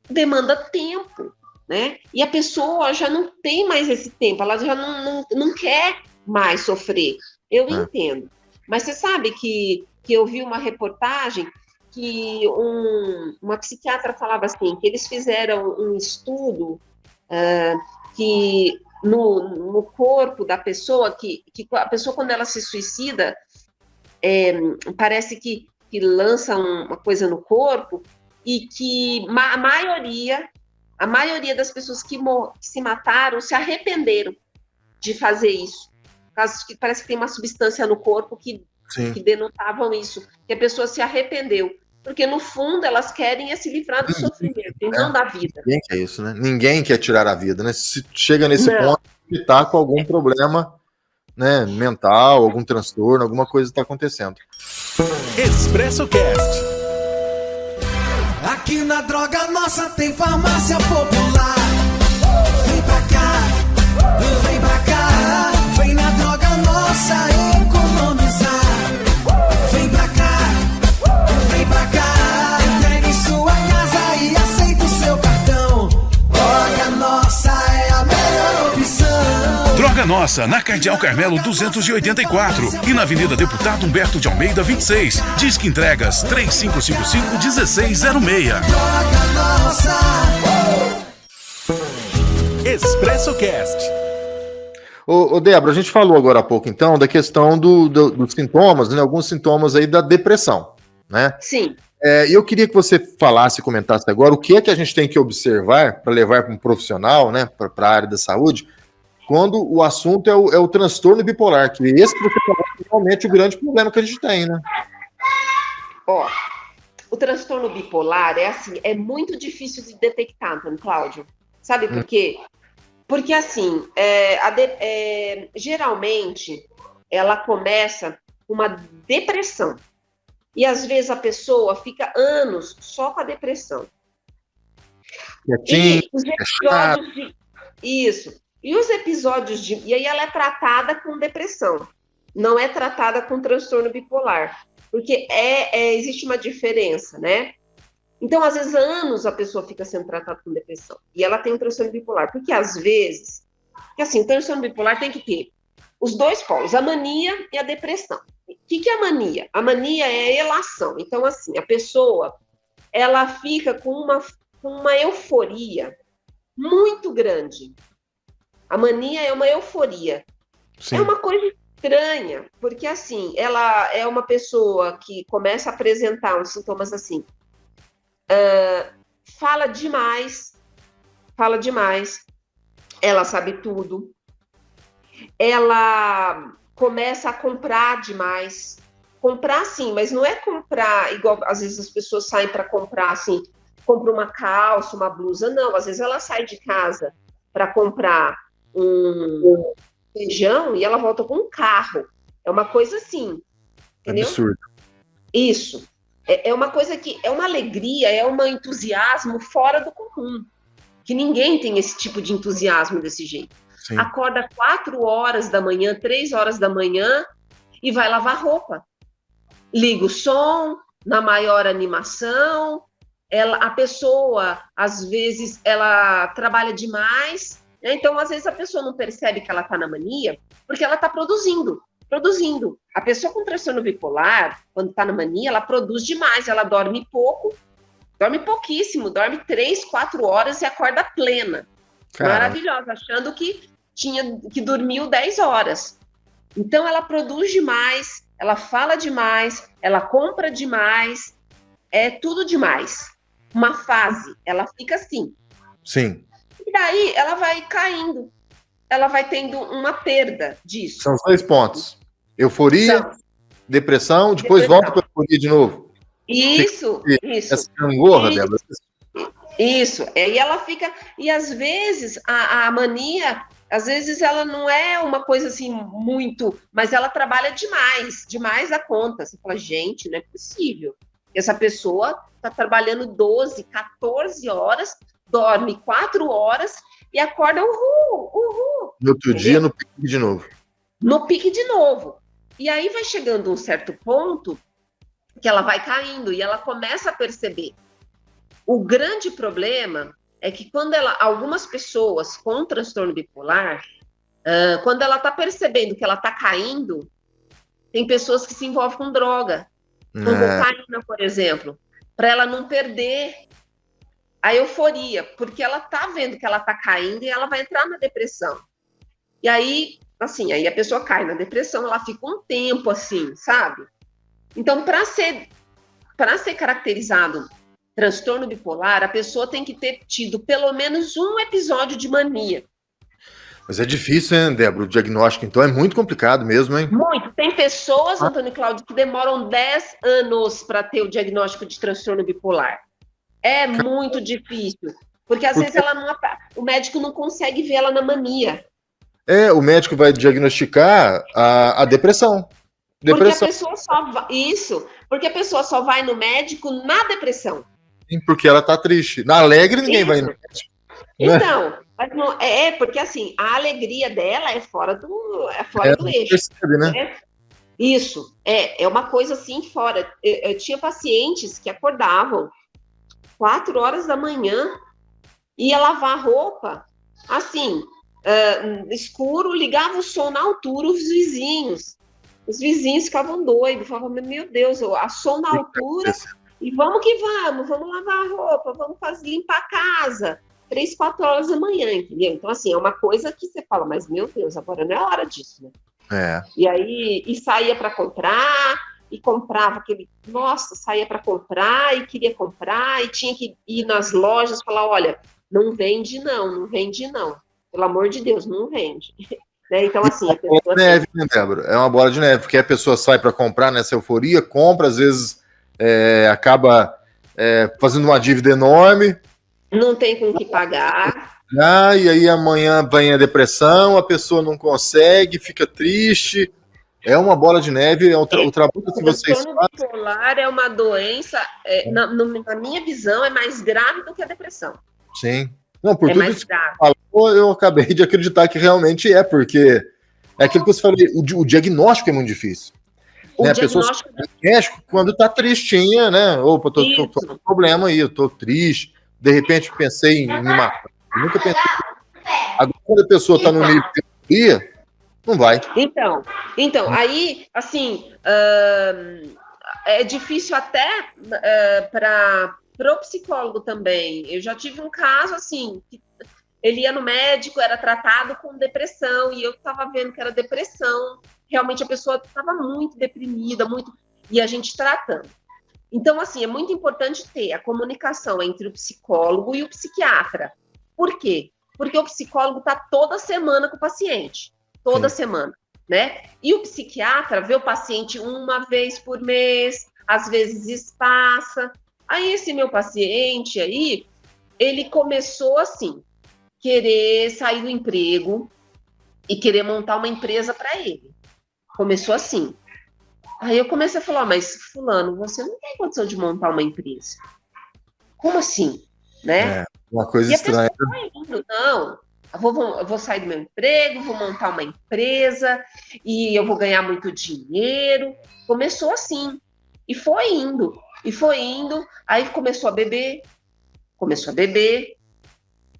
demanda tempo, né? E a pessoa já não tem mais esse tempo, ela já não quer mais sofrer. Eu entendo. Mas você sabe que eu vi uma reportagem que uma psiquiatra falava assim, que eles fizeram um estudo que no corpo da pessoa, que a pessoa, quando ela se suicida, parece que lança uma coisa no corpo, e que a maioria das pessoas que se mataram se arrependeram de fazer isso. Parece que tem uma substância no corpo que denotavam isso, que a pessoa se arrependeu. Porque, no fundo, elas querem se livrar do sofrimento e não da vida. Ninguém quer isso, né? Ninguém quer tirar a vida, né? Se chega nesse ponto, está com algum problema, né, mental, algum transtorno, alguma coisa está acontecendo. Expresso Cast. Aqui na Droga Nossa tem farmácia popular. Vem pra cá, vem pra cá. Vem na Droga Nossa economizar. Vem pra cá, vem pra cá. Entregue em sua casa e aceita o seu cartão. Droga Nossa é a melhor opção. Droga Nossa, na Cardeal Carmelo 284 e na Avenida Deputado Humberto de Almeida 26. Disque entregas 3555-1606. Droga Nossa. Expresso Cast. Ô, Débora, a gente falou agora há pouco, então, da questão dos sintomas, né? Alguns sintomas aí da depressão, né? Sim. E eu queria que você falasse e comentasse agora o que é que a gente tem que observar para levar para um profissional, né, para a área da saúde, quando o assunto é o transtorno bipolar, que esse que você falou é realmente o grande problema que a gente tem, né? Ó, o transtorno bipolar é muito difícil de detectar, Antônio Cláudio. Sabe por quê? Porque, assim, geralmente, ela começa com uma depressão. E, às vezes, a pessoa fica anos só com a depressão. E os episódios Isso. E os episódios E aí ela é tratada com depressão. Não é tratada com transtorno bipolar. Porque existe uma diferença, né? Então, às vezes, anos a pessoa fica sendo tratada com depressão. E ela tem um transtorno bipolar. Porque, às vezes... Porque, assim, o transtorno bipolar tem que ter os dois polos, a mania e a depressão. O que é a mania? A mania é a elação. Então, assim, a pessoa, ela fica com uma euforia muito grande. A mania é uma euforia. Sim. É uma coisa estranha, porque, assim, ela é uma pessoa que começa a apresentar uns sintomas assim... fala demais, ela sabe tudo, ela começa a comprar demais, comprar sim, mas não é comprar igual às vezes as pessoas saem para comprar assim, compra uma calça, uma blusa, não, às vezes ela sai de casa para comprar um feijão e ela volta com um carro, é uma coisa assim, entendeu? Absurdo. Isso. é uma coisa que é uma alegria, é um entusiasmo fora do comum, que ninguém tem esse tipo de entusiasmo desse jeito. Sim. Acorda 4 horas da manhã, 3 horas da manhã e vai lavar roupa. Liga o som, na maior animação, a pessoa, às vezes, ela trabalha demais, né? Então, às vezes, a pessoa não percebe que ela está na mania, porque ela está produzindo. A pessoa com transtorno bipolar, quando está na mania, ela produz demais, ela dorme pouco, dorme pouquíssimo, dorme 3, 4 horas e acorda plena. Caramba. Maravilhosa, achando que dormiu 10 horas. Então, ela produz demais, ela fala demais, ela compra demais, é tudo demais. Uma fase, ela fica assim. Sim. E daí, ela vai caindo, ela vai tendo uma perda disso. São os 2 pontos. Euforia, depressão, depois volta para a euforia de novo. Isso. Essa gangorra, Débora. Isso. E ela fica... E, às vezes, a mania... Às vezes ela não é uma coisa assim muito, mas ela trabalha demais da conta. Você fala, gente, não é possível. Essa pessoa está trabalhando 12, 14 horas, dorme 4 horas e acorda uhul. No outro dia, no pique de novo. No pique de novo. E aí vai chegando um certo ponto que ela vai caindo e ela começa a perceber. O grande problema é que quando algumas pessoas com transtorno bipolar, quando ela está percebendo que ela está caindo, tem pessoas que se envolvem com droga, com cocaína, por exemplo, para ela não perder a euforia, porque ela está vendo que ela está caindo e ela vai entrar na depressão. E aí, assim, aí a pessoa cai na depressão, ela fica um tempo assim, sabe? Então, para ser caracterizado transtorno bipolar, a pessoa tem que ter tido pelo menos um episódio de mania. Mas é difícil, hein, Débora? O diagnóstico, então, é muito complicado mesmo, hein? Muito. Tem pessoas, Antônio Cláudio, que demoram 10 anos para ter o diagnóstico de transtorno bipolar. É muito difícil. Porque, às vezes, o médico não consegue ver ela na mania. O médico vai diagnosticar a depressão. Porque a pessoa porque a pessoa só vai no médico na depressão. Porque ela tá triste. Na alegre, ninguém vai no médico. Então, mas não, porque assim, a alegria dela é fora do eixo. Percebe, né? Isso, é uma coisa assim fora. Eu tinha pacientes que acordavam 4 horas da manhã, ia lavar roupa, assim, escuro, ligava o som na altura, os vizinhos ficavam doidos, falavam, meu Deus, a som na altura, e vamos que vamos lavar a roupa, vamos limpar a casa, 3, 4 horas da manhã, entendeu? Então, assim, é uma coisa que você fala, mas, meu Deus, agora não é hora disso, né? E aí, saía para comprar, e comprava saía para comprar, e queria comprar, e tinha que ir nas lojas e falar, olha, não vende não, pelo amor de Deus, não vende. Né? Então, assim, a pessoa... bola de neve, né, Débora? É uma bola de neve, porque a pessoa sai para comprar nessa euforia, compra, às vezes acaba fazendo uma dívida enorme. Não tem com o que pagar. E aí amanhã vem a depressão, a pessoa não consegue, fica triste. É uma bola de neve, o trabalho que vocês fazem. O transtorno bipolar é uma doença, na minha visão, é mais grave do que a depressão. Sim. Não, por tudo isso que você falou, eu acabei de acreditar que realmente porque é aquilo que você falou, o diagnóstico é muito difícil. O né? diagnóstico... A pessoa quando tá tristinha, né? Opa, tô com problema aí, eu tô triste, de repente pensei em me matar. Eu nunca pensei. Agora, quando a pessoa tá no nível de terapia, não vai. Então, aí, assim, é difícil até para o psicólogo também. Eu já tive um caso, assim, que ele ia no médico, era tratado com depressão, e eu estava vendo que era depressão. Realmente a pessoa estava muito deprimida, e a gente tratando. Então, assim, é muito importante ter a comunicação entre o psicólogo e o psiquiatra. Por quê? Porque o psicólogo está toda semana com o paciente. Toda semana, né? E o psiquiatra vê o paciente uma vez por mês, às vezes espaça. Aí esse meu paciente aí, ele começou assim, querer sair do emprego e querer montar uma empresa para ele. Começou assim. Aí eu comecei a falar, mas fulano, você não tem condição de montar uma empresa. Como assim? Né? Uma coisa E a estranha. pessoa foi indo, não, eu vou sair do meu emprego, vou montar uma empresa e eu vou ganhar muito dinheiro. Começou assim. E foi indo. Aí começou a beber.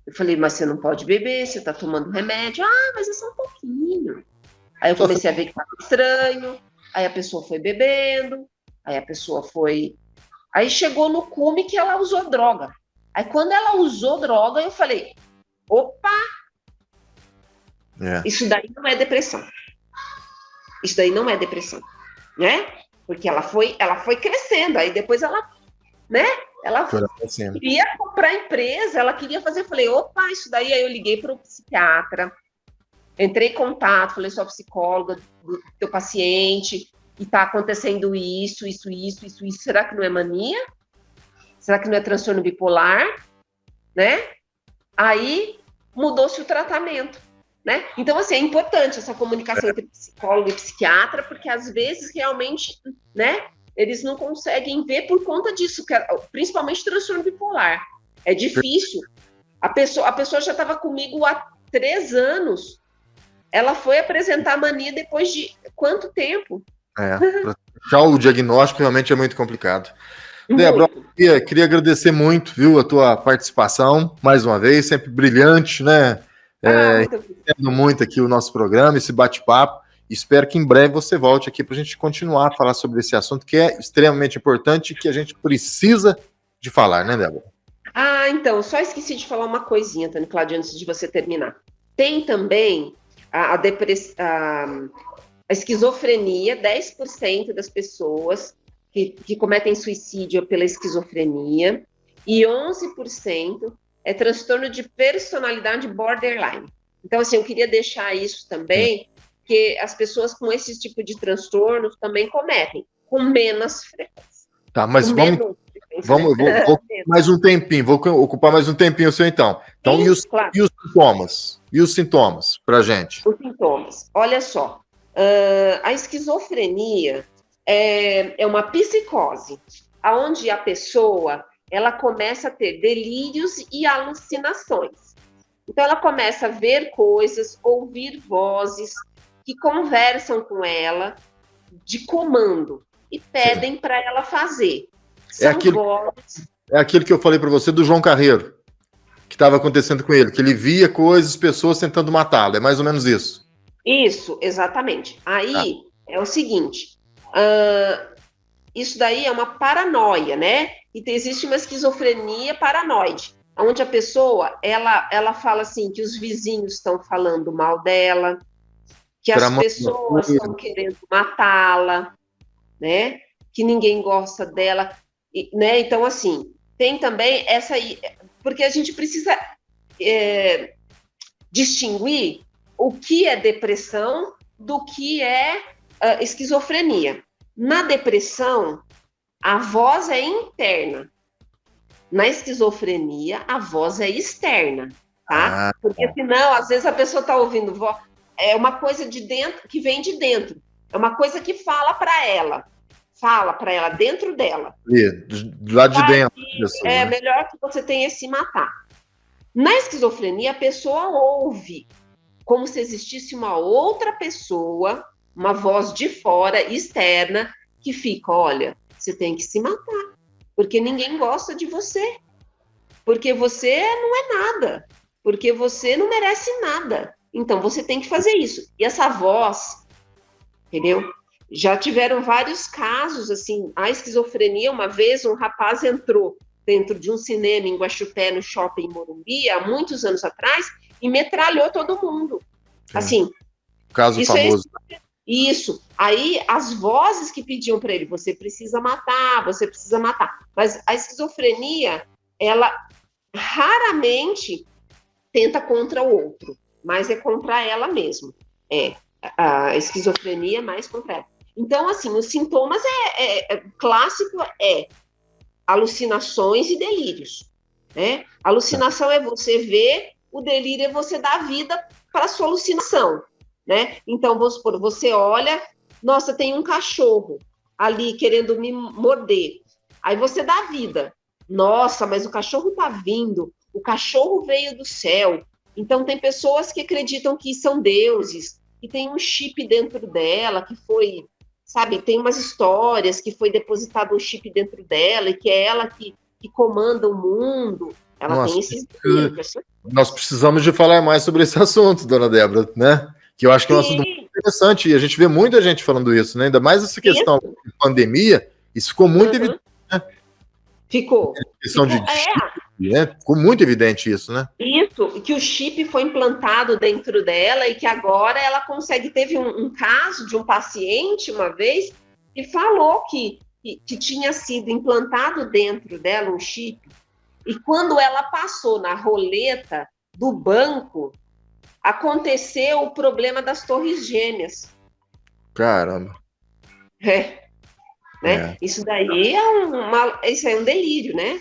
Eu falei, mas você não pode beber, você tá tomando remédio. Ah, mas é só um pouquinho. Aí eu comecei a ver que estava estranho. Aí a pessoa foi bebendo. Aí chegou no cume que ela usou droga. Aí quando ela usou droga, eu falei, opa, isso daí não é depressão. Né? Porque ela foi crescendo. Aí depois ela, né? Ela queria comprar empresa, ela queria fazer. Eu falei, opa, isso daí. Aí eu liguei para o psiquiatra, entrei em contato, falei, sou psicóloga do teu paciente, e tá acontecendo isso. Será que não é mania? Será que não é transtorno bipolar? Né? Aí mudou-se o tratamento. Né? Então, assim, é importante essa comunicação entre psicólogo e psiquiatra, porque às vezes realmente, né, eles não conseguem ver por conta disso, principalmente transtorno bipolar. É difícil. A pessoa já estava comigo há 3 anos. Ela foi apresentar a mania depois de quanto tempo? Para achar o diagnóstico realmente é muito complicado. Débora, queria agradecer muito, viu, a tua participação, mais uma vez, sempre brilhante, né? Entendo muito aqui o nosso programa, esse bate-papo. Espero que em breve você volte aqui para a gente continuar a falar sobre esse assunto que é extremamente importante e que a gente precisa de falar, né, Débora? Então, só esqueci de falar uma coisinha, Antônio Cláudio, antes de você terminar. Tem também a esquizofrenia, 10% das pessoas que cometem suicídio pela esquizofrenia, e 11% é transtorno de personalidade borderline. Então, assim, eu queria deixar isso também, que as pessoas com esse tipo de transtornos também cometem, com menos frequência. Tá, mas vou mais um tempinho, vou ocupar mais um tempinho o seu então. Então, sim, e os sintomas? E os sintomas pra gente? Os sintomas. Olha só, a esquizofrenia é uma psicose, onde a pessoa ela começa a ter delírios e alucinações. Então, ela começa a ver coisas, ouvir vozes que conversam com ela de comando e pedem para ela fazer. É aquilo que eu falei para você do João Carreiro, que estava acontecendo com ele, que ele via coisas, pessoas tentando matá-lo. É mais ou menos isso. Isso, exatamente. Aí é o seguinte, isso daí é uma paranoia, né? E existe uma esquizofrenia paranoide, onde a pessoa, ela fala assim, que os vizinhos estão falando mal dela, que as pessoas estão querendo matá-la, né? Que ninguém gosta dela, né? Então, assim, tem também essa aí, porque a gente precisa distinguir o que é depressão do que é esquizofrenia. Na depressão, a voz é interna. Na esquizofrenia, a voz é externa, tá? Porque senão, às vezes a pessoa está ouvindo voz, é uma coisa de dentro, que vem de dentro. É uma coisa que fala para ela dentro dela. Do lado de dentro. É melhor que você tenha se matar. Na esquizofrenia, a pessoa ouve como se existisse uma outra pessoa, uma voz de fora, externa, que fica, olha, você tem que se matar, porque ninguém gosta de você, porque você não é nada, porque você não merece nada, então você tem que fazer isso. E essa voz, entendeu? Já tiveram vários casos, assim, a esquizofrenia, uma vez um rapaz entrou dentro de um cinema em Guaxupé, no shopping Morumbi, há muitos anos atrás, e metralhou todo mundo. Sim. Assim, caso famoso. Isso. Aí as vozes que pediam para ele, você precisa matar. Mas a esquizofrenia, ela raramente tenta contra o outro, mas é contra ela mesma. A esquizofrenia é mais contra ela. Então, assim, os sintomas clássico é alucinações e delírios, né? Alucinação é você ver, o delírio é você dar vida para a sua alucinação, né? Então, vamos supor, você olha, nossa, tem um cachorro. ali querendo me morder. Aí você dá vida. Nossa, mas o cachorro tá vindo, o cachorro veio do céu. Então tem pessoas que acreditam que são deuses, que tem um chip dentro dela, que foi, sabe, tem umas histórias que foi depositado um chip dentro dela e que é ela que comanda o mundo. Ela Nossa, tem esses... nós precisamos de falar mais sobre esse assunto, dona Débora, né? Que eu acho que é um assunto muito interessante e a gente vê muita gente falando isso, né? Ainda mais essa questão de pandemia, isso ficou muito evidente, né? Ficou. Questão de chip, né? Ficou muito evidente isso, né? Isso, que o chip foi implantado dentro dela e que agora ela consegue... Teve um caso de um paciente, uma vez, que falou que tinha sido implantado dentro dela um chip. E quando ela passou na roleta do banco, aconteceu o problema das torres gêmeas. Caramba. Né? Isso daí isso é um delírio, né?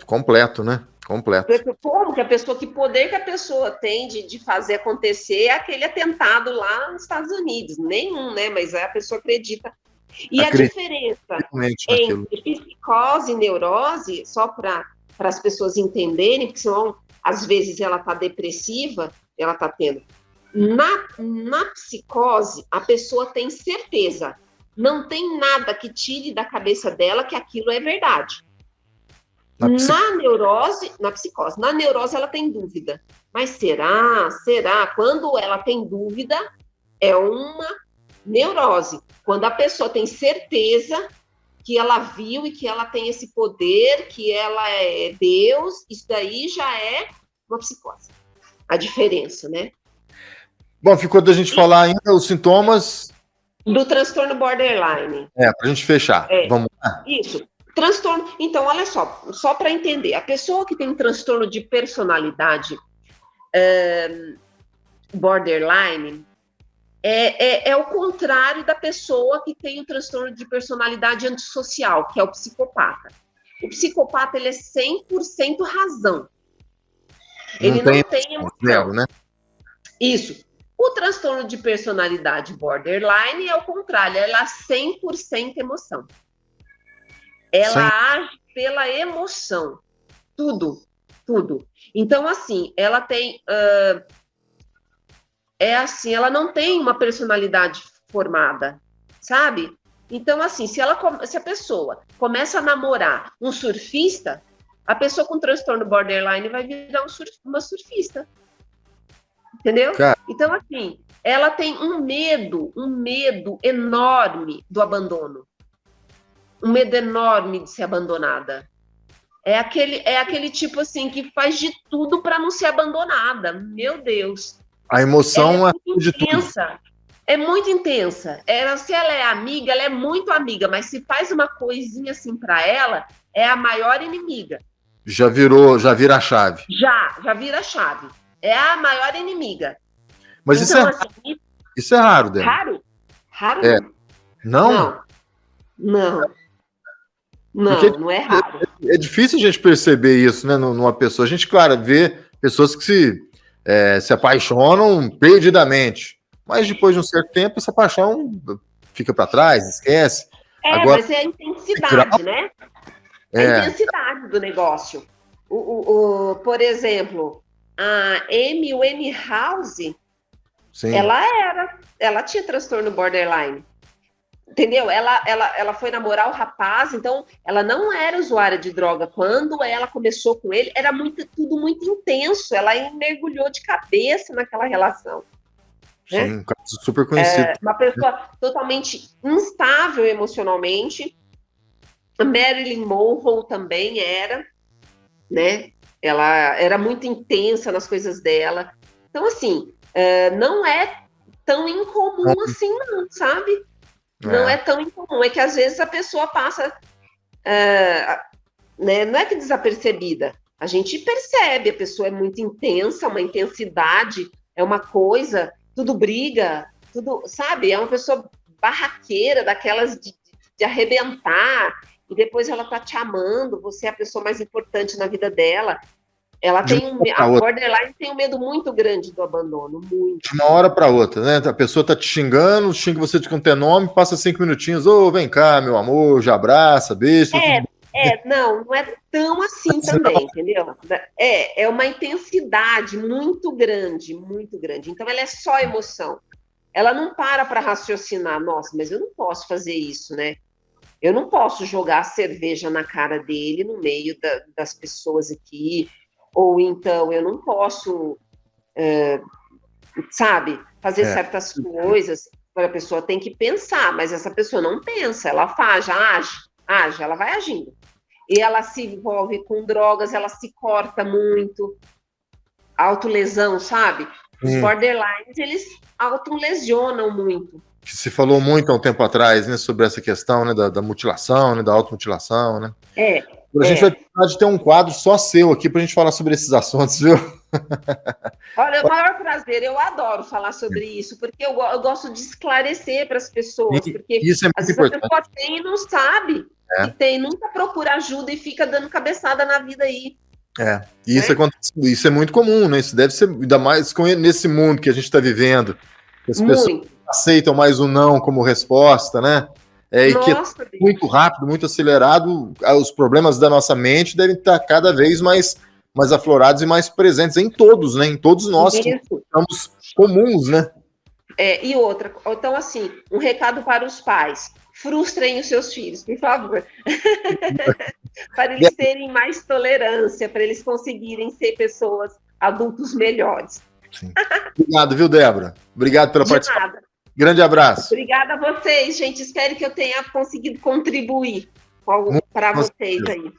Completo, né? Completo. Como que poder que a pessoa tem de fazer acontecer aquele atentado lá nos Estados Unidos? Nenhum, né? Mas a pessoa acredita. E a diferença entre psicose e neurose, só para as pessoas entenderem, porque senão, às vezes, ela está depressiva, ela está tendo. Na psicose, a pessoa tem certeza, não tem nada que tire da cabeça dela que aquilo é verdade. Na psicose, na neurose ela tem dúvida. Mas será? Quando ela tem dúvida, é uma neurose. Quando a pessoa tem certeza que ela viu e que ela tem esse poder, que ela é Deus, isso daí já é uma psicose. A diferença, né? Bom, ficou da gente falar ainda os sintomas do transtorno borderline. Para a gente fechar. Vamos lá. Isso. Transtorno. Então, olha só para entender. A pessoa que tem um transtorno de personalidade borderline é o contrário da pessoa que tem o transtorno de personalidade antissocial, que é o psicopata. O psicopata, ele é 100% razão. Ele não tem emoção. Zero, né? Isso. O transtorno de personalidade borderline é o contrário, ela é 100% emoção. Ela age pela emoção. Tudo. Então, assim, ela tem... ela não tem uma personalidade formada, sabe? Então, assim, se a pessoa começa a namorar um surfista, a pessoa com transtorno borderline vai virar uma surfista. Entendeu? Então, assim, ela tem um medo enorme do abandono. Um medo enorme de ser abandonada. É aquele tipo, assim, que faz de tudo para não ser abandonada. Meu Deus. A emoção é muito intensa. É muito intensa. Se ela é amiga, ela é muito amiga, mas se faz uma coisinha assim para ela, é a maior inimiga. Já vira a chave. Já vira a chave. É a maior inimiga. Mas então, isso é raro, Débora. Raro? Raro? Não? Não é raro. É difícil a gente perceber isso, né, numa pessoa. A gente, claro, vê pessoas que se apaixonam perdidamente. Mas depois de um certo tempo, essa paixão fica para trás, esquece. Agora, mas é a intensidade, né? A intensidade do negócio. Por exemplo, a Amy Winehouse, ela tinha transtorno borderline. Entendeu? Ela foi namorar o rapaz, então ela não era usuária de droga. Quando ela começou com ele, era tudo muito intenso. Ela mergulhou de cabeça naquela relação. Sim, né? Um caso super conhecido. Uma pessoa totalmente instável emocionalmente. A Marilyn Monroe também era, né? Ela era muito intensa nas coisas dela. Então, assim, não é tão incomum assim, não, sabe? Não é tão incomum. É que, às vezes, a pessoa passa... né? Não é que desapercebida. A gente percebe, a pessoa é muito intensa, uma intensidade, é uma coisa, tudo briga, tudo, sabe? É uma pessoa barraqueira, daquelas de arrebentar, e depois ela tá te amando, você é a pessoa mais importante na vida dela. Ela De tem uma hora a pra outra. borderline tem um medo muito grande do abandono, muito. De uma hora para outra, né? A pessoa tá te xingando, xinga você de que não tem nome, passa 5 minutinhos, ô, vem cá, meu amor, já abraça, beijo. Não é tão assim também, entendeu? É uma intensidade muito grande, muito grande. Então, ela é só emoção. Ela não para raciocinar, nossa, mas eu não posso fazer isso, né? Eu não posso jogar cerveja na cara dele no meio das pessoas aqui, ou então eu não posso, sabe, fazer certas coisas. A pessoa tem que pensar, mas essa pessoa não pensa, ela faz, age, ela vai agindo. E ela se envolve com drogas, ela se corta muito, autolesão, sabe? Os borderlines, eles autolesionam muito. Que se falou muito há um tempo atrás, né, sobre essa questão, né, da mutilação, né, da automutilação, né? A gente vai precisar de ter um quadro só seu aqui pra gente falar sobre esses assuntos, viu? Olha, é o maior prazer, eu adoro falar sobre isso, porque eu gosto de esclarecer para as pessoas, porque isso é muito às vezes importante. a pessoa tem e não sabe, nunca procura ajuda e fica dando cabeçada na vida aí. Isso é muito comum, né? Isso deve ser, ainda mais nesse mundo que a gente está vivendo. As pessoas aceitam mais o não como resposta, né? E que é muito rápido, muito acelerado, os problemas da nossa mente devem estar cada vez mais aflorados e mais presentes em todos, né? Em todos nós que somos comuns, né? E outra, então assim, um recado para os pais: frustrem os seus filhos, por favor. Para eles terem mais tolerância, para eles conseguirem ser pessoas, adultos melhores. Sim. Obrigado, viu, Débora? Obrigado pela participação. Grande abraço. Obrigada a vocês, gente. Espero que eu tenha conseguido contribuir para vocês aí.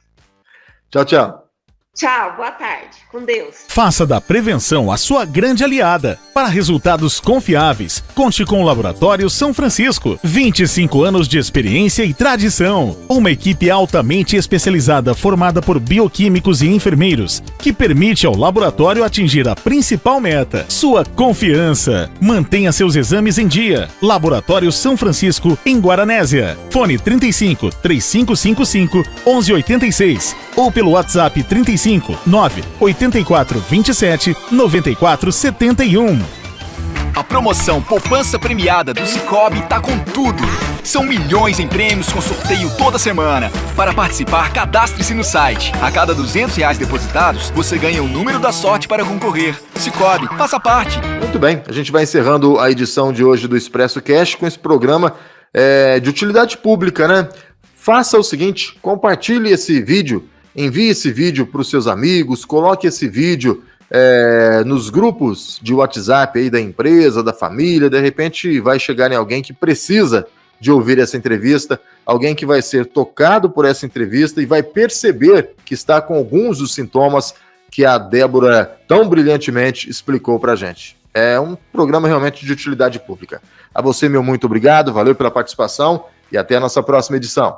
Tchau, tchau. Tchau, boa tarde. Com Deus. Faça da prevenção a sua grande aliada. Para resultados confiáveis, conte com o Laboratório São Francisco. 25 anos de experiência e tradição. Uma equipe altamente especializada formada por bioquímicos e enfermeiros, que permite ao laboratório atingir a principal meta: sua confiança. Mantenha seus exames em dia. Laboratório São Francisco, em Guaranésia. Fone 35 3555 1186 ou pelo WhatsApp 35 9 84 27 94 71. A promoção Poupança Premiada do Sicoob tá com tudo. São milhões em prêmios com sorteio toda semana. Para participar, cadastre-se no site. A cada R$200 depositados, você ganha o número da sorte para concorrer. Sicoob, faça parte. Muito bem, a gente vai encerrando a edição de hoje do Expresso Cash com esse programa de utilidade pública, né? Faça o seguinte, compartilhe esse vídeo, envie esse vídeo para os seus amigos, coloque esse vídeo nos grupos de WhatsApp aí da empresa, da família. De repente vai chegar em alguém que precisa de ouvir essa entrevista, alguém que vai ser tocado por essa entrevista e vai perceber que está com alguns dos sintomas que a Débora tão brilhantemente explicou para a gente. É um programa realmente de utilidade pública. A você, meu muito obrigado, valeu pela participação e até a nossa próxima edição.